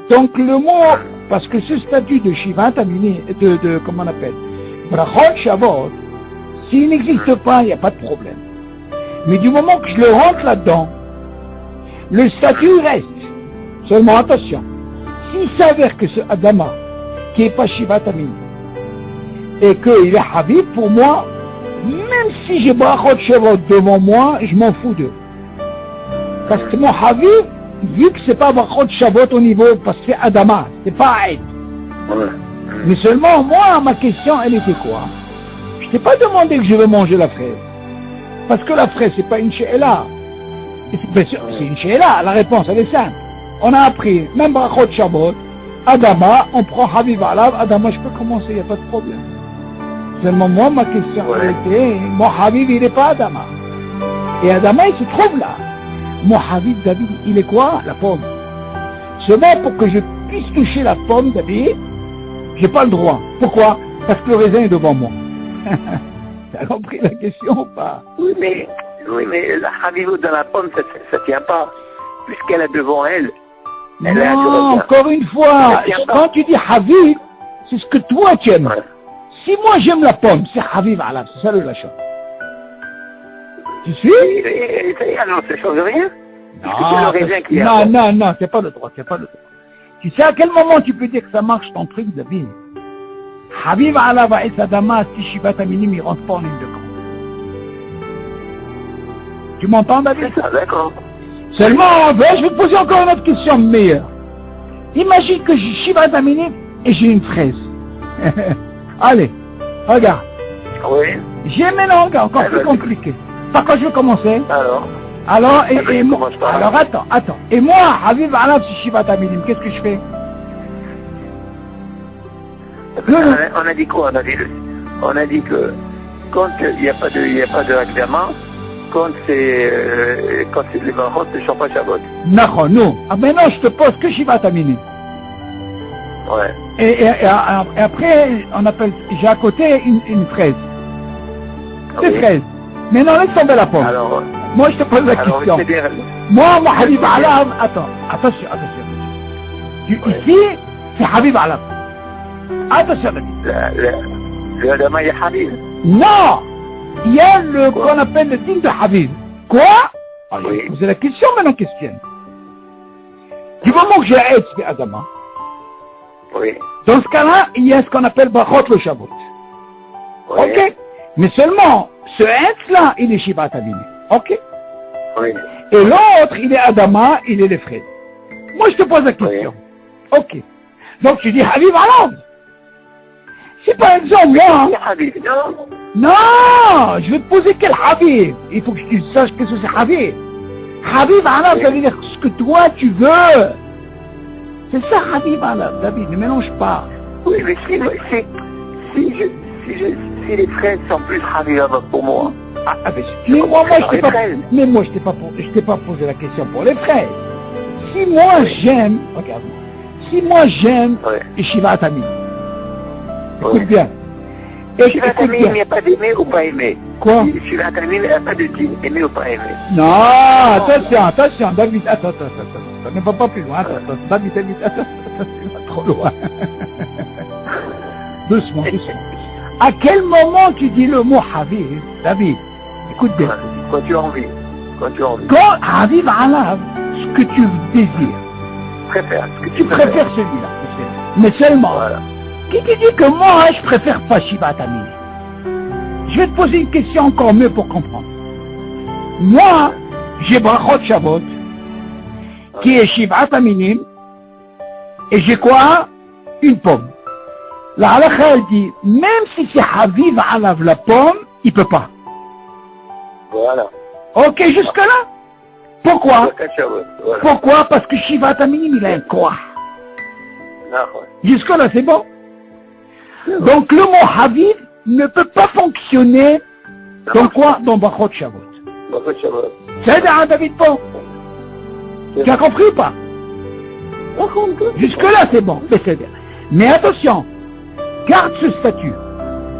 Donc le mot, parce que ce statut de Shivat Aminim, comment on appelle, Brachot Shabbat, s'il n'existe pas, il n'y a pas de problème. Mais du moment que je le rentre là-dedans, le statut reste. Seulement attention, s'il s'avère que ce Adama, qui n'est pas Shivat Aminim, et qu'il est Habib, pour moi, même si j'ai Brachot Shabbat devant moi, je m'en fous d'eux. Parce que mon Habib, vu que c'est pas Brachot Shabbat au niveau, parce que c'est Adama, c'est pas Aïd. Ouais. Mais seulement, moi, ma question, elle était quoi? Je t'ai pas demandé que je veux manger la fraise. Parce que la fraise, c'est pas une she'ela. C'est une she'ela, la réponse, elle est simple. On a appris, même Brachot Shabbat, Adama, on prend Habib Alav, Adama, je peux commencer, il n'y a pas de problème. Seulement moi, ma question était, mon Habib, il n'est pas Adama. Et Adama, il se trouve là. Mon Habib, David, il est quoi? La pomme. Seulement pour que je puisse toucher la pomme, David, j'ai pas le droit. Pourquoi? Parce que le raisin est devant moi. T'as compris la question ou pas? Oui, mais la Habibou dans la pomme, ça tient pas. Puisqu'elle est devant elle. Elle a du Non, raisin. encore une fois, Ça tient pas. quand tu dis Habib, c'est ce que toi tu aimes. Ouais. Si moi j'aime la pomme, c'est Habib Alab, c'est ça le lachat. Tu suis? Et alors, ça ne change rien. Puisque c'est le raisin qui est non, avant. non, t'as pas le droit, t'as pas le droit. Tu sais à quel moment tu peux dire que ça marche ton truc, David? Habib Alab et Sadama, si Shivat Aminim, ils rentrent pas en ligne de compte. Tu m'entends, David? C'est ça, d'accord. Seulement, ben, je vais te poser encore une autre question meilleure. Imagine que je Shivat Aminim et j'ai une fraise. Allez, regarde. Oui. J'ai maintenant encore plus compliqué. Par quoi je vais commencer? Alors. Alors, et moi, commence par là. alors attends. Et moi, Habib Alav, si Shivat Aminim, qu'est-ce que je fais? Non. On a dit quoi? On a dit que quand il n'y a pas de examen, quand c'est les barreaux, ne sont pas Shabbat. Non. Ah, maintenant, je te pose que Shivat Aminim. Ouais. Et après, on appelle, j'ai à côté une fraise. Ah Des oui. fraises. Maintenant, laisse tomber la pomme. Alors, Moi, je te pose la question. c'est-à-dire, Moi, mon Habib Alav, attention. Ouais. Ici, c'est Habib Alav. Attention, David. le Adama Yahabib. Non! Il y a le qu'on appelle le digne de Habib. Quoi? Alors, Oui. je vais poser la question maintenant, question. Du moment que j'ai Aïd, c'est Adama. Oui. Dans ce cas-là, il y a ce qu'on appelle Bachot le Shabbat. Oui. Ok? Mais seulement, ce Aïd-là, il est Shivat Aminim. Ok? Oui. Et l'autre, il est Adama, il est les frères. Moi, je te pose la question. Ok. Donc, tu dis Habib Alav. C'est pas un exemple, hein? Yahabib, non? Non, je vais te poser quel Habib. Il faut que tu saches que c'est Habib. Habib Alav, ça veut dire ce que toi, tu veux. C'est ça, Habib Alav, David, ne mélange pas. Oui, mais si les fraises sont plus Habib pour moi. Mais moi, c'est je t'ai les pas, fraises. mais moi, je t'ai pas posé la question pour les fraises. Si moi, j'aime, regarde-moi, si moi, j'aime Ouais. Shivat Aminim, écoute Ouais. bien. Shivat Écoute Aminim, il n'y a pas d'aimer ou pas aimer. Quoi? Shivat Aminim, il n'y a pas de dire aimer ou pas aimer. Non, attention, David, attends, ne va pas plus loin, attends, David, attends, tu vas trop loin. Doucement. À quel moment tu dis le mot Habib, David? Écoute bien. Quand tu as envie. Quand Habib Alav, ce que tu désires, Préfère ce que tu préfères celui-là. Mais seulement, Voilà. qui te dit que moi, je préfère pas Shivat Aminim? Je vais te poser une question encore mieux pour comprendre. Moi, j'ai Brachot Shabbat, qui est Shivat Aminim, et j'ai quoi? Une pomme. La halakha, elle dit, même si c'est Habib Alav la pomme, il peut pas. Voilà. Ok, jusque-là? Pourquoi? Voilà. Pourquoi? Parce que Shivat Aminim, il a un quoi? Non, Jusque-là, c'est bon? Donc, le mot Habib ne peut pas fonctionner dans quoi? Dans Brachot Shabbat. ouais. C'est un David Pont. Tu as compris ou pas? Jusque-là, c'est bon. Mais c'est bien. Mais attention, garde ce statut.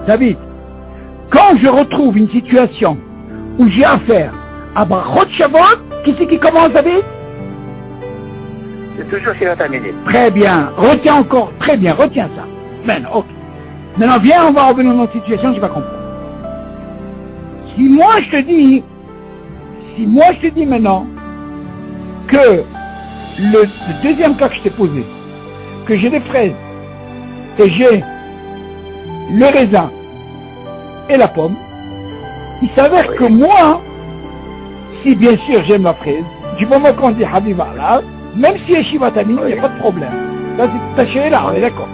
David, quand je retrouve une situation où j'ai affaire à Brachot Shabbat, qui c'est qui commence, David? C'est toujours Shivat Aminim. Très bien. Retiens encore. Très bien, retiens ça. Maintenant, ok. Maintenant, viens, on va revenir dans notre situation, tu vas comprendre. Si moi je te dis maintenant que le deuxième cas que je t'ai posé, que j'ai des fraises, et j'ai le raisin et la pomme, il s'avère que moi, si bien sûr j'aime la fraise, du moment qu'on dit Habib Alav, même si est Shivat Aminim, il n'y a pas de problème. Là, c'est taché là, on est d'accord.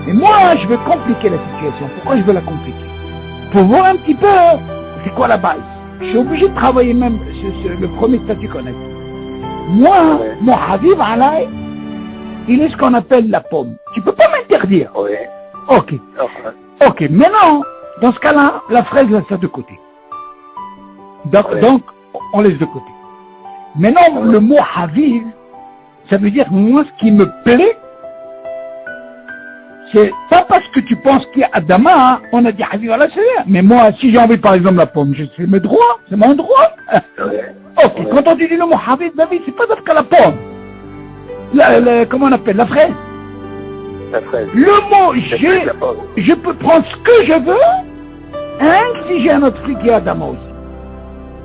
Et moi, je veux compliquer la situation. Pourquoi je veux la compliquer? Pour voir un petit peu, c'est quoi la base. Je suis obligé de travailler même le premier statut qu'on a. Moi, mon Habib Alav, il est ce qu'on appelle la pomme. Tu peux pas m'interdire. Oui. Ok. Ok, maintenant, dans ce cas-là, la fraise, laisse ça de côté. Donc, on laisse de côté. Maintenant, le mot Habib, ça veut dire, moi, ce qui me plaît, c'est pas parce que tu penses qu'il y a Adama, hein, on a dit Habib Alav, c'est bien. Mais moi, si j'ai envie, par exemple, la pomme, c'est mes droits, c'est mon droit. Ok, quand on dit le mot Habib, David, c'est pas parce que la pomme. Comment on appelle, la fraise. La fraise. Le mot, La pomme. je peux prendre ce que je veux, hein, si j'ai un autre fruit qui est Adama aussi.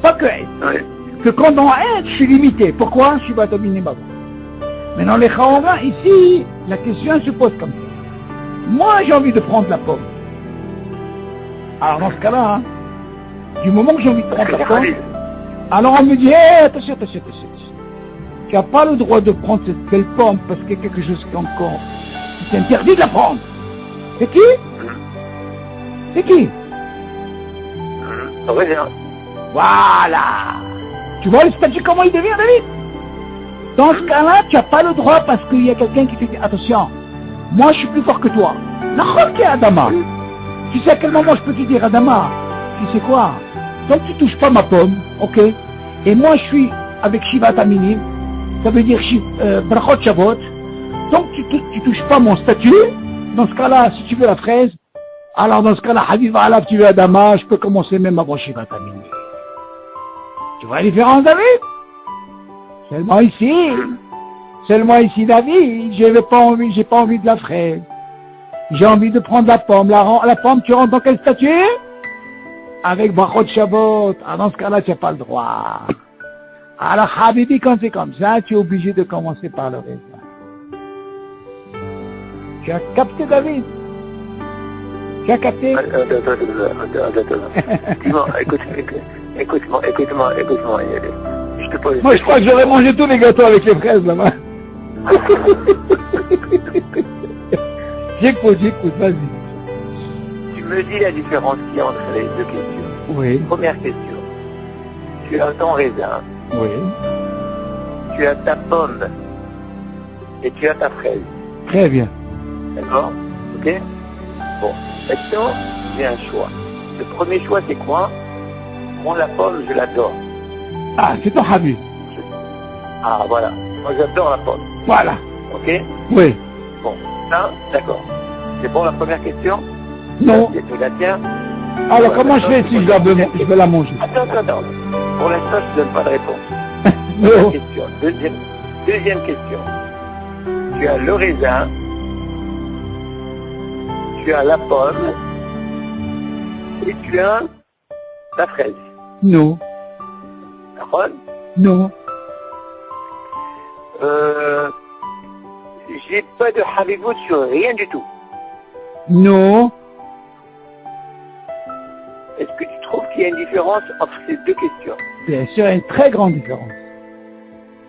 Pas que Aïd. Oui. Que quand on Aïd, je suis limité. Pourquoi? Je suis pas dominé Baba. Maintenant, les Khaouara, ici, la question se pose comme ça. Moi, j'ai envie de prendre la pomme. Alors, dans ce cas-là, hein, du moment que j'ai envie de prendre la pomme, alors on me dit, attention. Tu n'as pas le droit de prendre cette belle pomme parce qu'il y a quelque chose qui encore... C'est interdit de la prendre. C'est qui? C'est qui? Raisin. Voilà. Tu vois le statut, comment il devient, David? Dans ce cas-là, tu n'as pas le droit parce qu'il y a quelqu'un qui te dit, attention, moi je suis plus fort que toi. N'importe qui est Adama. Tu sais à quel moment je peux te dire, Adama, tu sais quoi? Donc tu touches pas ma pomme, ok? Et moi je suis avec Shivat Aminim, ça veut dire Brachot Shavot. Donc tu touches pas mon statut. Dans ce cas-là, si tu veux la fraise, alors dans ce cas-là, Habib Alaf, tu veux Adama, je peux commencer même avant Shivat Aminim. Tu vois la différence, David? Seulement ici, David, j'ai pas envie de la fraise. J'ai envie de prendre la pomme. La pomme, tu rentres dans quel statut? Avec Brachot Shavot. Ah, dans ce cas-là, tu n'as pas le droit. Alors, Habibi, quand c'est comme ça, tu es obligé de commencer par le raisin. Tu as capté, David? Tu as capté? Attends. Écoute-moi, je te pose. Moi, je crois que j'aurais mangé tous les gâteaux avec les fraises, là-bas. J'écoute, vas-y. Tu me dis la différence qu'il y a entre les deux questions. Oui. Première question. Tu as ton raisin, Oui. tu as ta pomme et tu as ta fraise. Très bien. D'accord? Ok? Bon. Maintenant, j'ai un choix. Le premier choix, c'est quoi? Prends la pomme, je l'adore. Ah, c'est ton Habib. Ah, voilà. Moi, j'adore la pomme. Voilà. Ok? Oui. Bon. Ça, d'accord. C'est bon la première question? Non. Tu la tiens? Alors, comment je fais si je veux la manger? Attends. Pour l'instant, je ne donne pas de réponse. Non. Question. Deuxième question. Tu as le raisin, tu as la pomme et tu as la fraise. Non. D'accord? Non. J'ai pas de Habibout sur rien du tout. Non. Est-ce que tu trouves qu'il y a une différence entre ces deux questions? Bien sûr, il y a une très grande différence.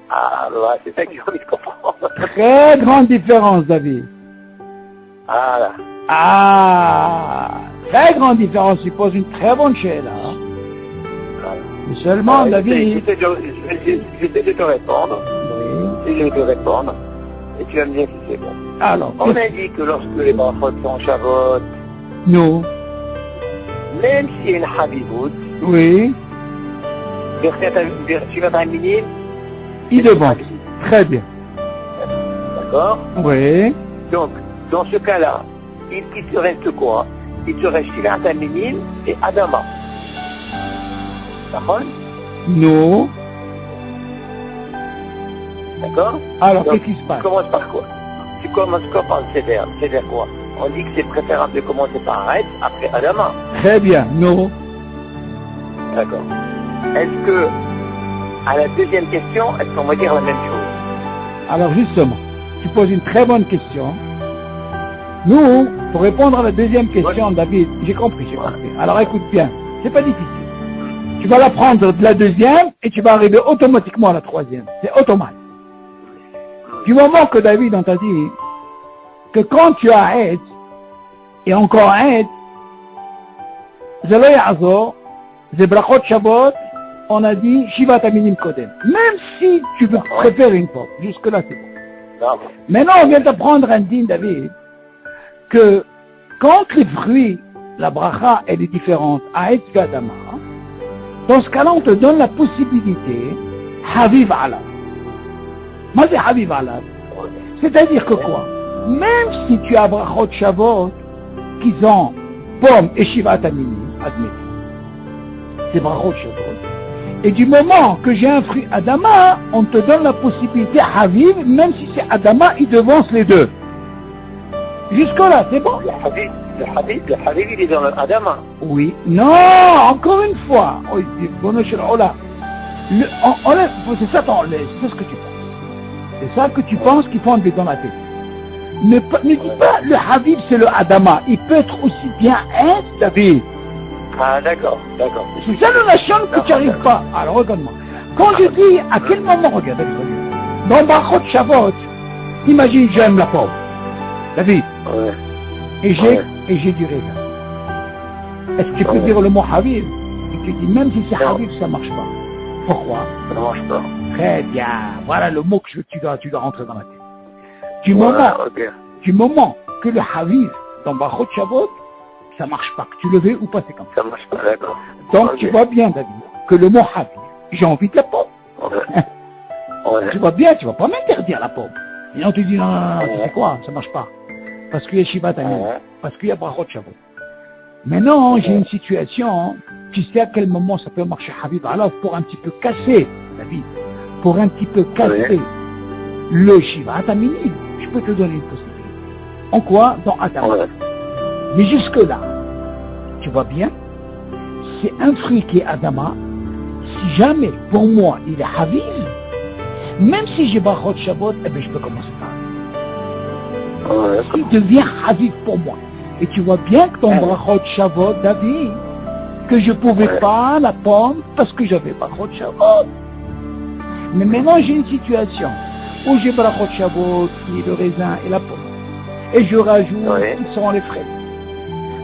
Ah, bah, c'est ça que j'ai envie de comprendre. Très grande différence, David. Ah, là. Ah, très grande différence. Tu poses une très bonne chaîne, hein. Voilà. Mais seulement, David. J'essaie de te répondre. Oui. J'essaie de te répondre. Et tu vas me dire si c'est bon. Alors, On a dit que lorsque les brachot sont Shavot, non. même s'il y a une Habibout, Oui. tu vas un minime, Il demande. Très bien. d'accord? Oui. Donc, dans ce cas-là, il te reste quoi? Il te reste Shivat Aminim et Adama. D'accord? Non. D'accord? Alors, Donc, qu'est-ce qui se passe? Tu commences par quoi? Tu commences quoi par le Seder? Seder quoi? On dit que c'est préférable de commencer par Aretz, après Adama. Très bien. Non. D'accord. Est-ce que, à la deuxième question, est-ce qu'on va dire la même chose? Alors, justement, tu poses une très bonne question. Nous, pour répondre à la deuxième question, David, j'ai compris. Alors, écoute bien. C'est pas difficile. Tu vas la prendre de la deuxième et tu vas arriver automatiquement à la troisième. C'est automatique. Du moment que David, on t'a dit que quand tu as aide, et encore aide, Zelo Yazor, Zebrachot Shabbat, on a dit Shivat Aminim Kodem. Même si tu veux préférer une pomme, jusque-là c'est bon. Non. Maintenant, on vient d'apprendre un din, David, que quand les fruits, la bracha, elle est différente à Etz Adama, dans ce cas-là, on te donne la possibilité, Habib Alaf. Moi, c'est Habib Alaf. C'est-à-dire que quoi? Même si tu as brachot Shavot, qui ont pomme et Shivat Aminim, admettons, c'est brachot Shavot. Et du moment que j'ai un fruit Adama, on te donne la possibilité Habib, même si c'est Adama, il devance les deux. Jusque-là, c'est bon? Le Habib, il est dans l'Adama. Oui. Non, encore une fois. C'est ça c'est ce que tu penses. C'est ça que tu penses qui font dans la tête. Ne dis pas le Habib c'est le Adama. Il peut être aussi bien un David. Ah, d'accord. C'est ça le nation que tu n'arrives pas. Alors regarde-moi. Quand je dis à quel moment, regarde. Dans Brachot Shavot, imagine j'aime la pomme. David. Ouais. Et j'ai du raisin. Est-ce que tu peux dire le mot Habib? Et tu dis même si c'est Habib, ça ne marche pas. Pourquoi? Ça mange pas. Très bien. Voilà le mot que tu dois rentrer dans la tête. Voilà, ok. Du moment que le Haviv, dans Brachot Shabbat, ça marche pas. Que tu le veux ou pas, c'est comme ça. Ça marche pas, d'accord. Donc Ok. tu vois bien, David, que le mot Haviv, j'ai envie de la pomme. Ouais. Ouais. Tu vois bien, tu vas pas m'interdire la pomme. Et on te dit, non, tu sais quoi, ça marche pas. Parce qu'il y a Shiva Tamim, parce qu'il y a Brachot Shabbat. Maintenant, j'ai une situation, tu sais à quel moment ça peut marcher Haviv. Alors, pour un petit peu casser, David, pour un petit peu casser le Shiva Tamim, je peux te donner une possibilité. En quoi? Dans Adama. Ouais. Mais jusque-là, tu vois bien, c'est un fruit qui est Adama. Si jamais, pour moi, il est Haviv, même si j'ai Brachot Shabbat, eh bien, je peux commencer par Haviv. Ouais, Il devient Haviv pour moi. Et tu vois bien que ton Brachot Shabbat, David, que je pouvais pas la pomme parce que j'avais Brachot Shabbat. Mais maintenant, j'ai une situation où j'ai Brachot Shabbat, qui est le raisin et la pomme. Et je rajoute qui sont les fraises.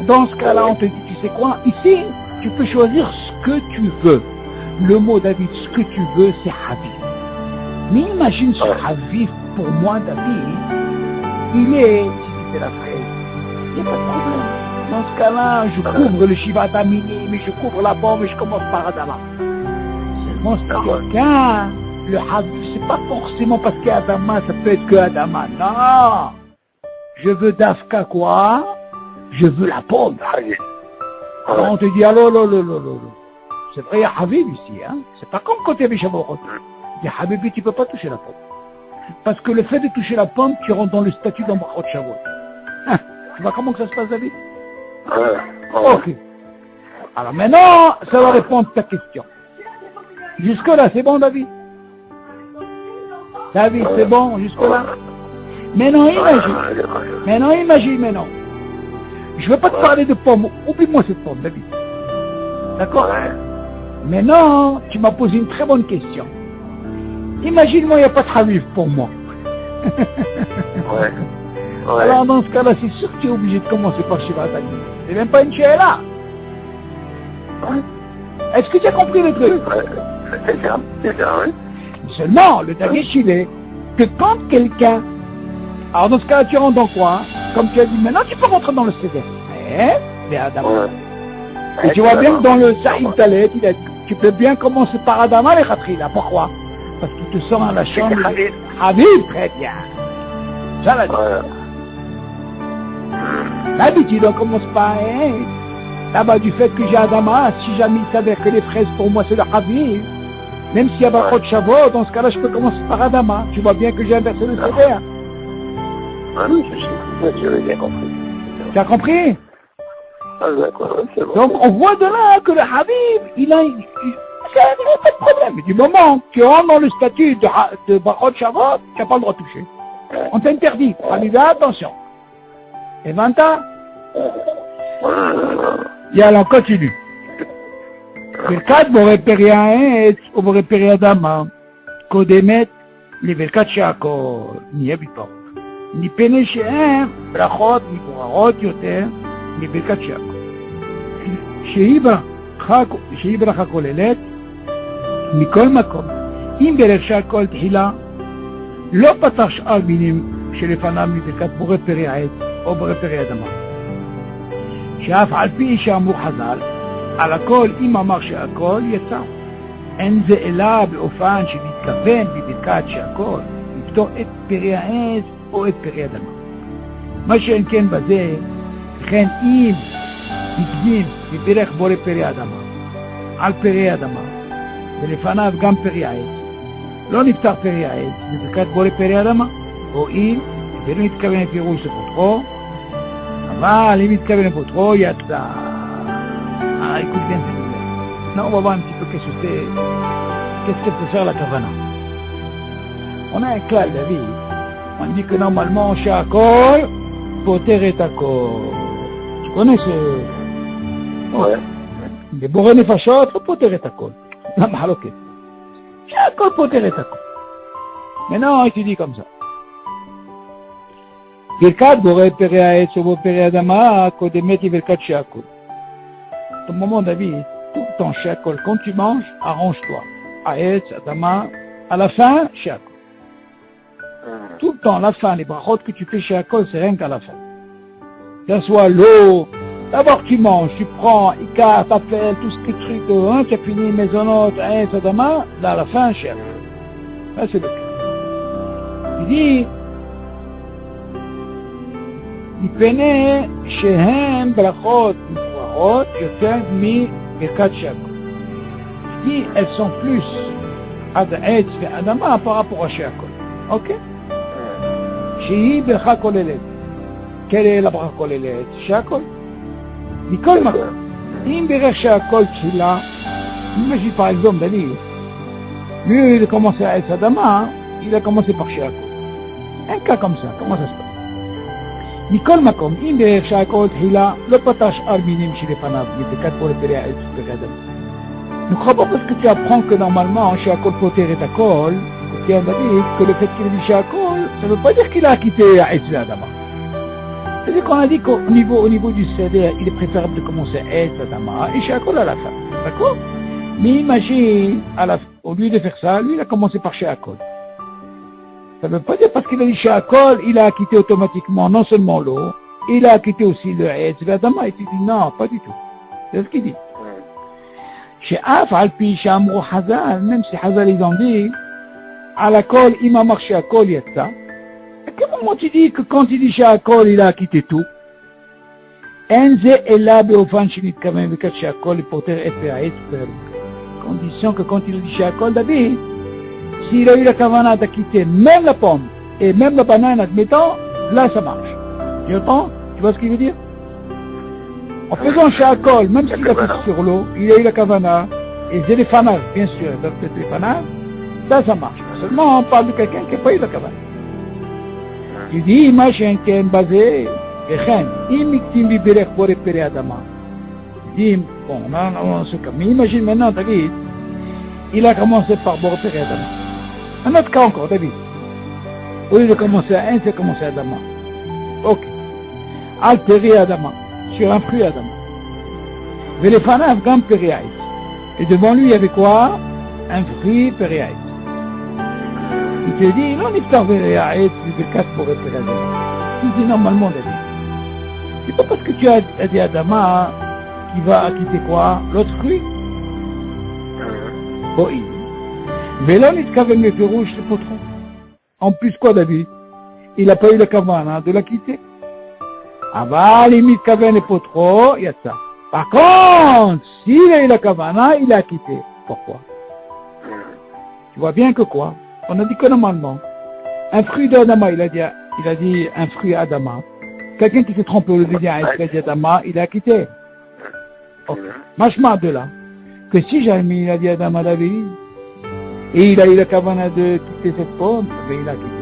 Dans ce cas-là, on te dit, tu sais quoi, ici, tu peux choisir ce que tu veux. Le mot, David, ce que tu veux, c'est Haviv. Mais imagine ce Haviv, pour moi, David, il est, si tu fais la fraise, il n'y a pas de problème. Dans ce cas-là, je couvre le Shiva Tamini, mais je couvre la pomme et je commence par Adama. Seulement, c'est quelqu'un, le Haviv, c'est pas forcément parce qu'il y a Adama, ça peut être que Adama. Non! Je veux Dafka quoi? Je veux la pomme. Alors on te dit, allô, c'est vrai, il y a Habib ici, hein. C'est pas comme quand il y avait Shavuot. Il y a Habib, tu peux pas toucher la pomme. Parce que le fait de toucher la pomme, tu rentres dans le statut d'Ambrachot Shavuot. Hein. Tu vois comment que ça se passe, David? Ok. Alors maintenant, ça va répondre à ta question. Jusque-là, c'est bon, David? David, c'est bon, jusque-là? Maintenant, imagine. Je ne veux pas te parler de pommes. Oublie-moi cette pomme, David. D'accord? Maintenant, tu m'as posé une très bonne question. Imagine-moi, il n'y a pas de Haviv pour moi. Alors, dans ce cas-là, c'est sûr que tu es obligé de commencer par Shiva Tamim. C'est même pas une Sheila. Est-ce que tu as compris le truc? C'est ça, oui. Seulement, le Dagesh, il est que quand quelqu'un... Alors, dans ce cas-là, tu rentres dans quoi? Comme tu as dit, maintenant, tu peux rentrer dans le CD. Mais Adam. Et tu vois bien que dans le Saïd Talet, il a dit, tu peux bien commencer par Adama les Khatri, là. Pourquoi? Parce qu'il te sort dans la chambre. Habib, très bien. Ça, là. D'habitude, on commence par, là-bas, du fait que j'ai Adama, si jamais il s'avère que les fraises, pour moi, c'est le Habib. Même s'il y a Brachot Shabbat, dans ce cas-là, je peux commencer par Adama. Tu vois bien que j'ai inversé le CD. Ah oui, j'ai bien compris. Tu as compris? Ah d'accord, c'est bon. Donc on voit de là que le Habib, il a pas de problème. Du moment que tu rentres dans le statut de Brachot Shabbat, tu n'as pas le droit de toucher. On t'interdit. Habib, attention. Et maintenant, et alors on continue. ברכת בורא פרי העץ ובורא פרי אדמה קודמת לברכת שהכל נהיה בפרעה. מפני שהן ברכות מבוררות יותר מברכת שהכל. שהיא ברכה כוללת מכל מקום. אם ברך שהכל תחילה לא פתח שאר מינים שלפניו מברכת בורא פרי העץ או בורא פרי אדמה. שאף על פי שאמרו חז"ל על הכל, אם אמר שהכל יצא. אין זה אלא באופן שמתכוון בברכת שהכל לפתור את פרי העץ או את פרי אדמה. מה שאין כן בזה, לכן אם הקדים וברך בורא פרי אדמה על פרי אדמה ולפניו גם פרי העץ, לא נפתח פרי העץ בברכת בורא פרי אדמה, הואיל ולא מתכוון לפירוש לפותחו, אבל אם מתכוון לפותחו יצא. Écoute bien cette nouvelle. Là, on va voir un petit peu qu'est-ce que peut faire la kavana. On a un clal, David. On dit que normalement, Shakol, poter et akol. Tu connais ce... Ouais. Les boré nefashot, poter et akol. La mahaloket. Shakol, poter et akol. Maintenant, il te dit comme ça. ברכת בורא פרי העץ ובורא פרי אדמה, קודמת היא ברכת שהכל. Au moment, David, tout ton chakol, quand tu manges, arrange-toi. Aetz, Adama, à la fin, chez Akol. Tout le temps, la fin, les brachot que tu fais chez Akol, c'est rien qu'à la fin. Que ce soit l'eau, d'abord tu manges, tu prends, Ika, t'appelles, tout ce que tu as fini, maisonnote, Aetz, Adama, là, à la fin, chez Akol. Là, c'est le cas. Il dit, מפני שהם ברכות מבורכות יותר מברכת שהכל. כי elles sont plus עד עץ ואדמה par rapport à שהכל. אוקיי? שהיא ברכה כוללת. כלל הברכה כוללת שהכל. מכל מקום. אם ברך שהכל תחילה, imagine par exemple David, lui il a commencé à עץ אדמה, il a commencé par שהכל. Un cas comme ça, comment ça se passe? מכל מקום, אם בערך שהכל תחילה, לא פתח שאר מינים שלפניו, מברכת בורא פרי העץ וברכת. Ne crois pas parce que tu apprends que normalement, שהכל פותר את הכל, tu as dit que le fait qu'il dit שהכל, ça ne veut pas dire qu'il a quitté העץ והאדמה. C'est-à-dire qu'on a dit qu'au niveau du seder, il est préférable de commencer העץ, האדמה, et שהכל à la fin. D'accord? Mais imagine, au lieu de faire ça, lui il a commencé par שהכל. Ça ne veut pas dire parce qu'il a dit שהכל, il a quitté automatiquement non seulement l'eau, il a quitté aussi le עץ והאדמה. Et tu dis non, pas du tout. C'est ce qu'il dit. שאף על פי שאמרו חז"ל, même si חז"ל ils ont dit, על הכל, אם אמר שהכל יצא, à quel moment tu dis que quand il dit שהכל, il a quitté tout? אין זה אלא באופן שנתכוון בכך שהכל פותר את העץ והאדמה. Condition que quand il dit שהכל, David, s'il a eu la kavana de quitter même la pomme et même la banane, admettons, là ça marche. Tu entends? Tu vois ce qu'il veut dire? En faisant שהכל, même s'il a fait sur l'eau, il a eu la kavana, et c'est les fanav, bien sûr, doivent être les fanav, là ça marche. Seulement on parle de quelqu'un qui n'a pas eu la kavana. Tu dis, מה שאין כן בזה, וכן, אם מקטים בברך בורא פרי אדמה. Tu dis, bon, on se calme. Mais imagine maintenant, David, il a commencé par bord peri adama. Un autre cas encore, David. Au lieu de commencer à un, c'est commencé à adama. Ok. Al peri adama. Sur un fruit adama. Velefanav gam peri haït. Et devant lui, il y avait quoi? Un fruit peri haït. Il te dit, non, il t'en peri haït, il fait 4 pour peri adama. Il dit normalement, David. C'est pas parce que tu as dit adama qui va quitter quoi? L'autre fruit? Boï. Vélon il t'kavene פירוש לפותחו. En plus quoi David? Il n'a pas eu la kavana de la quitter. אבל אם מתכוון לפותחו, יצא. Par contre, s'il a eu la kavana, il a quitté. Pourquoi? Tu vois bien que quoi? On a dit que normalement, un fruit d'Adama, il a dit un fruit Adama. Quelqu'un qui s'est trompé au lieu de dire un fruit d'Adama, il a quitté. Okay. Machma de là, que si jamais il a dit Adama David, et il a eu la kavana de quitter cette pomme, mais il a quitté.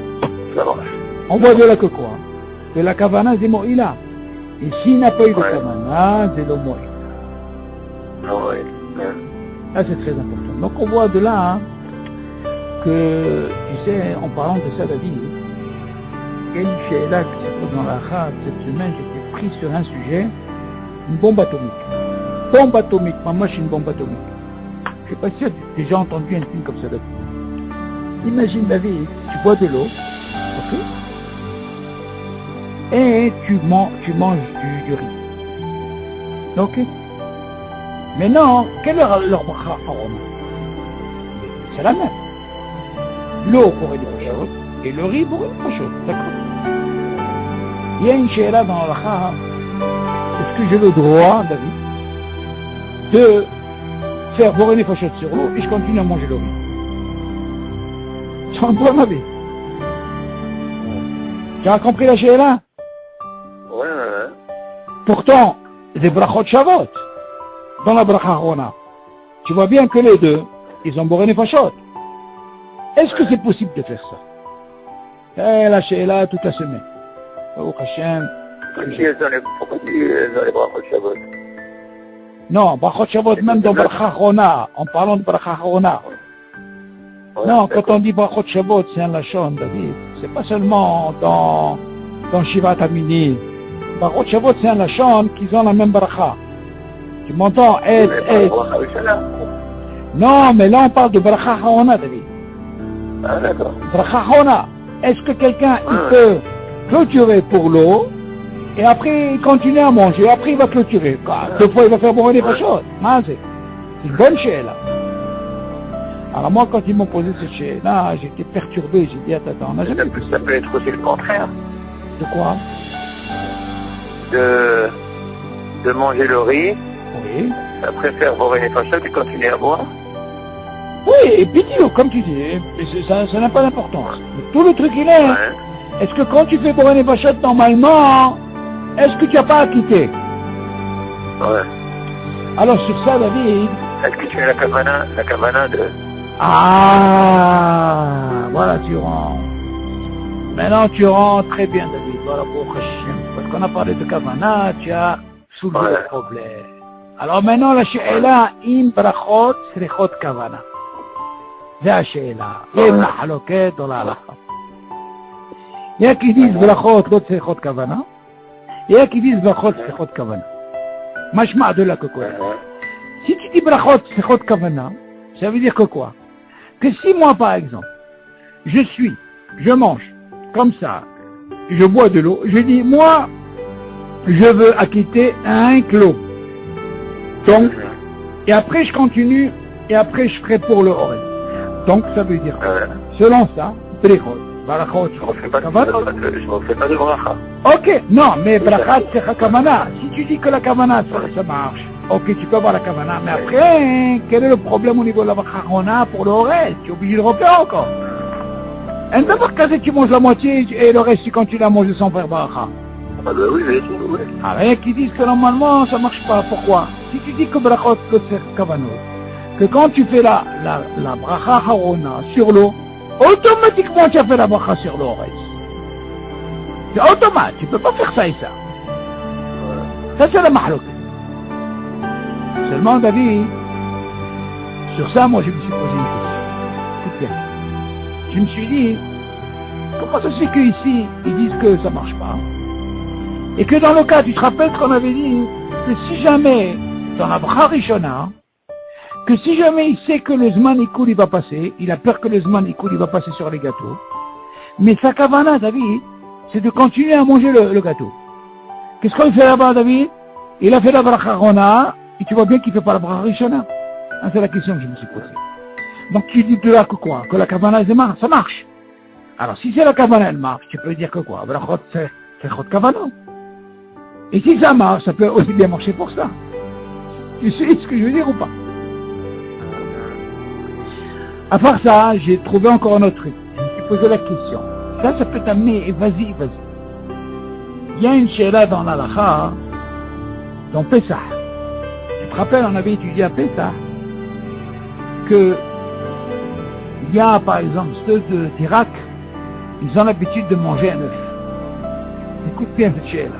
On voit de là que quoi? Que la kavana c'est Moïla. Et s'il n'a pas eu de kavana, c'est le Moïla. Là c'est très important. Donc on voit de là hein, que, tu sais, en parlant de ça, David, il y a une chéla qui se pose dans la rade cette semaine, j'étais pris sur un sujet, une bombe atomique. Bombe atomique, maman c'est une bombe atomique. Je sais pas si tu as déjà entendu un film comme ça, David. Imagine David, tu bois de l'eau, ok? Et tu manges du riz. Ok? Maintenant, quelle est leur bracha aroma? C'est la même. L'eau pour une chose et le riz pour une chose, d'accord? Il y a une chéra dans la bracha. Est-ce que j'ai le droit, David, de faire boire une pochette sur l'eau et je continue à manger le riz? Tu entends ma vie? Tu as compris la chéra? Ouais. Pourtant, des brachot shavot dans la bracha rona. Tu vois bien que les deux, ils ont boire une pochette. Est-ce que c'est possible de faire ça? Eh, la chéra toute la semaine. Oh, Hachem. Pourquoi tu as les brachot shavot? Non, brachot shavot même dans bracha rona, en parlant de bracha rona. Non, quand on dit brachot shavot, c'est un lachon, David. C'est pas seulement dans Shivat Amini. Brachot shavot, c'est un lachon qu'ils ont la même bracha. Tu m'entends? Non, mais là on parle de bracha harona, David. Ah, d'accord. Bracha harona. Est-ce que quelqu'un il peut clôturer pour l'eau et après il continue à manger, après il va clôturer. Deux fois il va faire boire les choses. C'est une bonne là. Alors moi quand ils m'ont posé cette là, j'étais perturbé, j'ai dit attends, on a jamais vu Ça peut être aussi le contraire. de quoi? De manger le riz, Oui. après faire boire les fachottes et continuer à boire. Oui, et puis dis-le, comme tu dis, ça n'a pas d'importance. Mais tout le truc il est, Ouais. est-ce que quand tu fais boire les fachottes normalement, est-ce que tu n'as pas à quitter? Ouais. Alors sur ça David, Est-ce que tu as la kavana de... ah, voilà, tu rentres. Maintenant, tu rentres très bien, David. Voilà, pour Hachem. Parce qu'on a parlé de Kavana, tu as soulevé Ouais. le problème. Alors maintenant, la She'ela, im brachot, srichot Kavana. C'est la She'ela. Il y a une mahaloket dans la halakha. Il y a qui disent brachot, lot srichot Kavana. Il y a qui disent brachot, srichot Kavana. Mashma de la coco. Si tu dis brachot, srichot Kavana, ça veut dire que quoi? Que si moi, par exemple, je mange, comme ça, je bois de l'eau, je dis, moi, je veux acquitter 1 kilo. Donc, et après je continue, et après je ferai pour le orel. Donc, ça veut dire, selon ça, brichot, barachot, Je ne fais pas de bracha. ok, non, mais brachat, c'est la kavana. Si tu dis que la kavana, ça marche, ok, tu peux avoir la kavana, mais après, quel est le problème au niveau de la bracha pour le orel? Tu es obligé de refaire encore. Un d'abord, quand tu manges la moitié et le reste, tu continues à manger sans faire bracha. Ah ben oui, bien sûr, oui. Alors, il y a qui disent que normalement, ça marche pas. Pourquoi? Si tu dis que brachot, que c'est kavanot, que quand tu fais la bracha harona sur l'eau, automatiquement, tu as fait la bracha sur l'eau. C'est automatique, tu peux pas faire ça et ça. Ça, c'est la mahlouk. Seulement, David, sur ça, moi, je me suis posé une question. Écoute bien. Je me suis dit, comment ça se fait qu'ici, ils disent que ça marche pas? Et que dans le cas, tu te rappelles qu'on avait dit que si jamais, dans la bracha rishona, que si jamais il sait que le Zman Ikoul il va passer, il a peur que le Zman Ikoul il va passer sur les gâteaux, mais sa kavana, David, c'est de continuer à manger le gâteau. Qu'est-ce qu'il fait là-bas, David? Il a fait la bracha rona, et tu vois bien qu'il ne fait pas la bracha rishona. C'est la question que je me suis posée. Donc tu dis de là que quoi? Que la kavana, ça marche. Alors si c'est la kavana, elle marche, tu peux dire que quoi? Brachot, c'est chot kavana. Et si ça marche, ça peut aussi bien marcher pour ça. Tu sais ce que je veux dire ou pas? À part ça, j'ai trouvé encore un autre truc. Je me suis posé la question. Ça peut t'amener, et vas-y. Il y a une sheila dans l'halakha, dans Pessah. Tu te rappelles, on avait étudié à Pessah, que il y a, par exemple, ceux d'Irak, ils ont l'habitude de manger un œuf. Écoute bien cette sheila.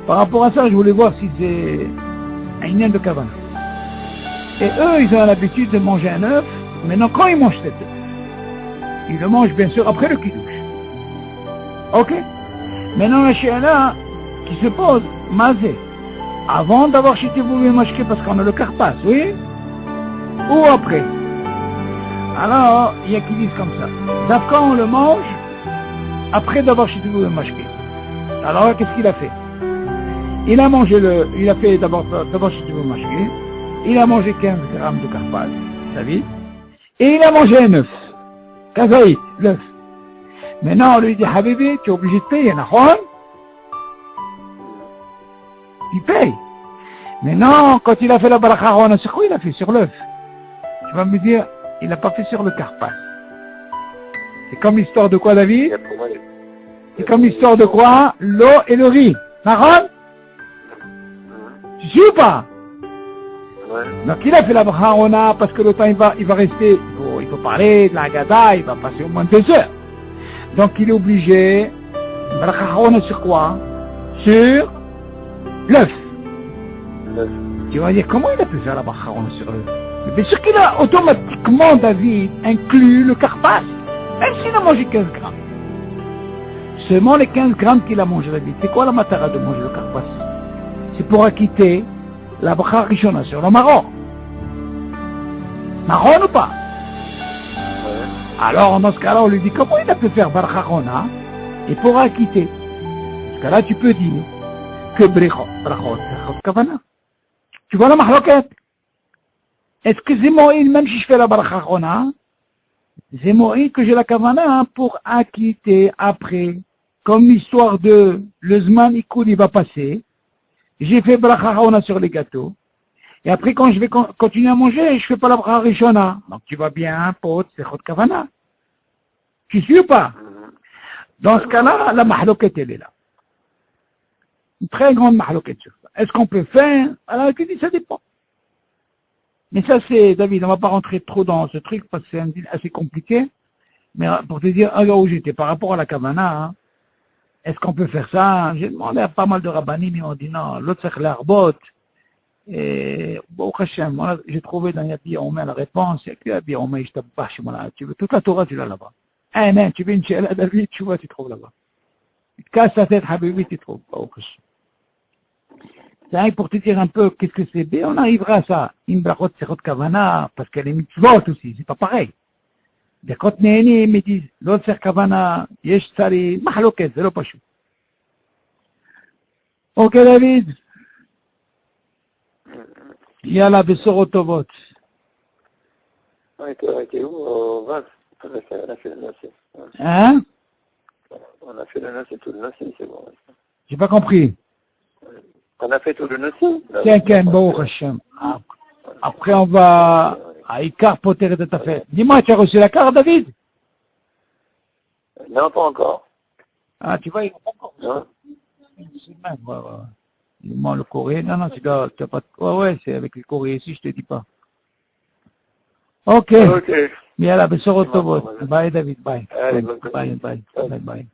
Par rapport à ça, je voulais voir si c'est un inen de kavana. Et eux, ils ont l'habitude de manger un œuf. Maintenant, quand ils mangent cet œuf, ils le mangent bien sûr après le kiddush. Ok? Maintenant, la sheila qui se pose, mazé, avant d'avoir chité vous mashké parce qu'on a le karpas, oui? Ou après? Alors, il y a qui disent comme ça. D'abord, on le mange après d'avoir chité vous mashké. Alors, qu'est-ce qu'il a fait? Il a fait d'abord chité vous mashké. Il a mangé 15 grammes de karpas, David. Et il a mangé un œuf. Kazaït, l'œuf. Maintenant, on lui dit, Habibi, tu es obligé de payer, Nahon? Il paye. Maintenant, quand il a fait la barakharona, sur quoi il a fait? Sur l'œuf. Tu vas me dire, il n'a pas fait sur le karpas. C'est comme l'histoire de quoi, David? C'est comme l'histoire de quoi? L'eau et le riz. Nahon? Tu sais ou pas? Donc il a fait la barakharona parce que le temps il va rester, il faut parler de la gada, il va passer au moins 2 heures. Donc il est obligé, barakharona sur quoi? Sur l'œuf. Tu vas dire, comment il a pu faire la barakharona sur l'œuf? Mais bien sûr qu'il a automatiquement, David, inclus le karpas, même s'il a mangé 15 grammes. Seulement les 15 grammes qu'il a mangé, David, c'est quoi la matara de manger le karpas? C'est pour acquitter la bracha rishona sur le Maroc. Nahon ou pas? Ouais. Alors, dans ce cas-là, on lui dit, comment il a pu faire Barcha Chona? Il pourra quitter. Dans ce cas-là, tu peux dire que Brachot, c'est Chod Kavana. Tu vois la mahloket? Est-ce que c'est Moïl, même si je fais la Barcha Chona, c'est Moïl que j'ai la Kavana pour acquitter après, comme l'histoire de le Zman Ikoul, il va passer. J'ai fait Barcha Chona sur les gâteaux. Et après, quand je vais continuer à manger, je fais pas la Barcha Rishona. Donc tu vas bien, pote, c'est Chod Kavana. Tu suis ou pas? Dans ce cas-là, la mahloket, elle est là. Une très grande mahloket sur ça. Est-ce qu'on peut faire? Alors, tu dis, ça dépend. Mais ça, c'est, David, on va pas rentrer trop dans ce truc parce que c'est assez compliqué. Mais pour te dire, là où j'étais, par rapport à la Kavana, hein, est-ce qu'on peut faire ça? J'ai demandé à pas mal de rabbanim, ils m'ont dit non, l'autre c'est l'arbot. Et, bon, Hachem, voilà, j'ai trouvé dans Yabi Omer la réponse, il y a que Yabi Omer, je t'abache, voilà, tu veux, toute la Torah, tu l'as là-bas. Eh, non, tu veux une chéla, David, tu vois, tu trouves là-bas. Tu te casses la tête, Habibi, tu trouves, oh, Hachem. C'est vrai, pour te dire un peu qu'est-ce que c'est, on arrivera à ça. Une brachot, c'est Chod Kavana, parce qu'elle est mitzvot aussi, c'est pas pareil. Des Chod Neheni, ils me disent, l'autre c'est Kavana, Yesh Tsari, Mahloket, c'est le pachou. Ok, David. Yalla, Besoro Tovot. Ouais, t'es où au Vaz? On a fait le Nassi. Hein? On a fait le Nassi, tout le Nassi, c'est bon. J'ai pas compris. On a fait tout le Nassi? Tiens, bon, Hachem. Après, on va à Icar Poter de ta fête. Dis-moi, tu as reçu la carte, David? Non, pas encore. Ah, tu vois, il n'a pas encore. Non? Il ment le courrier. Non, non, tu n'as pas de... Ouais, c'est avec le courrier ici, je te dis pas. Ok. Ok. Yalla, Besoro Tovot. Bye, David, bye. Allez, bonne Bye, continuation. bye, bye, bye.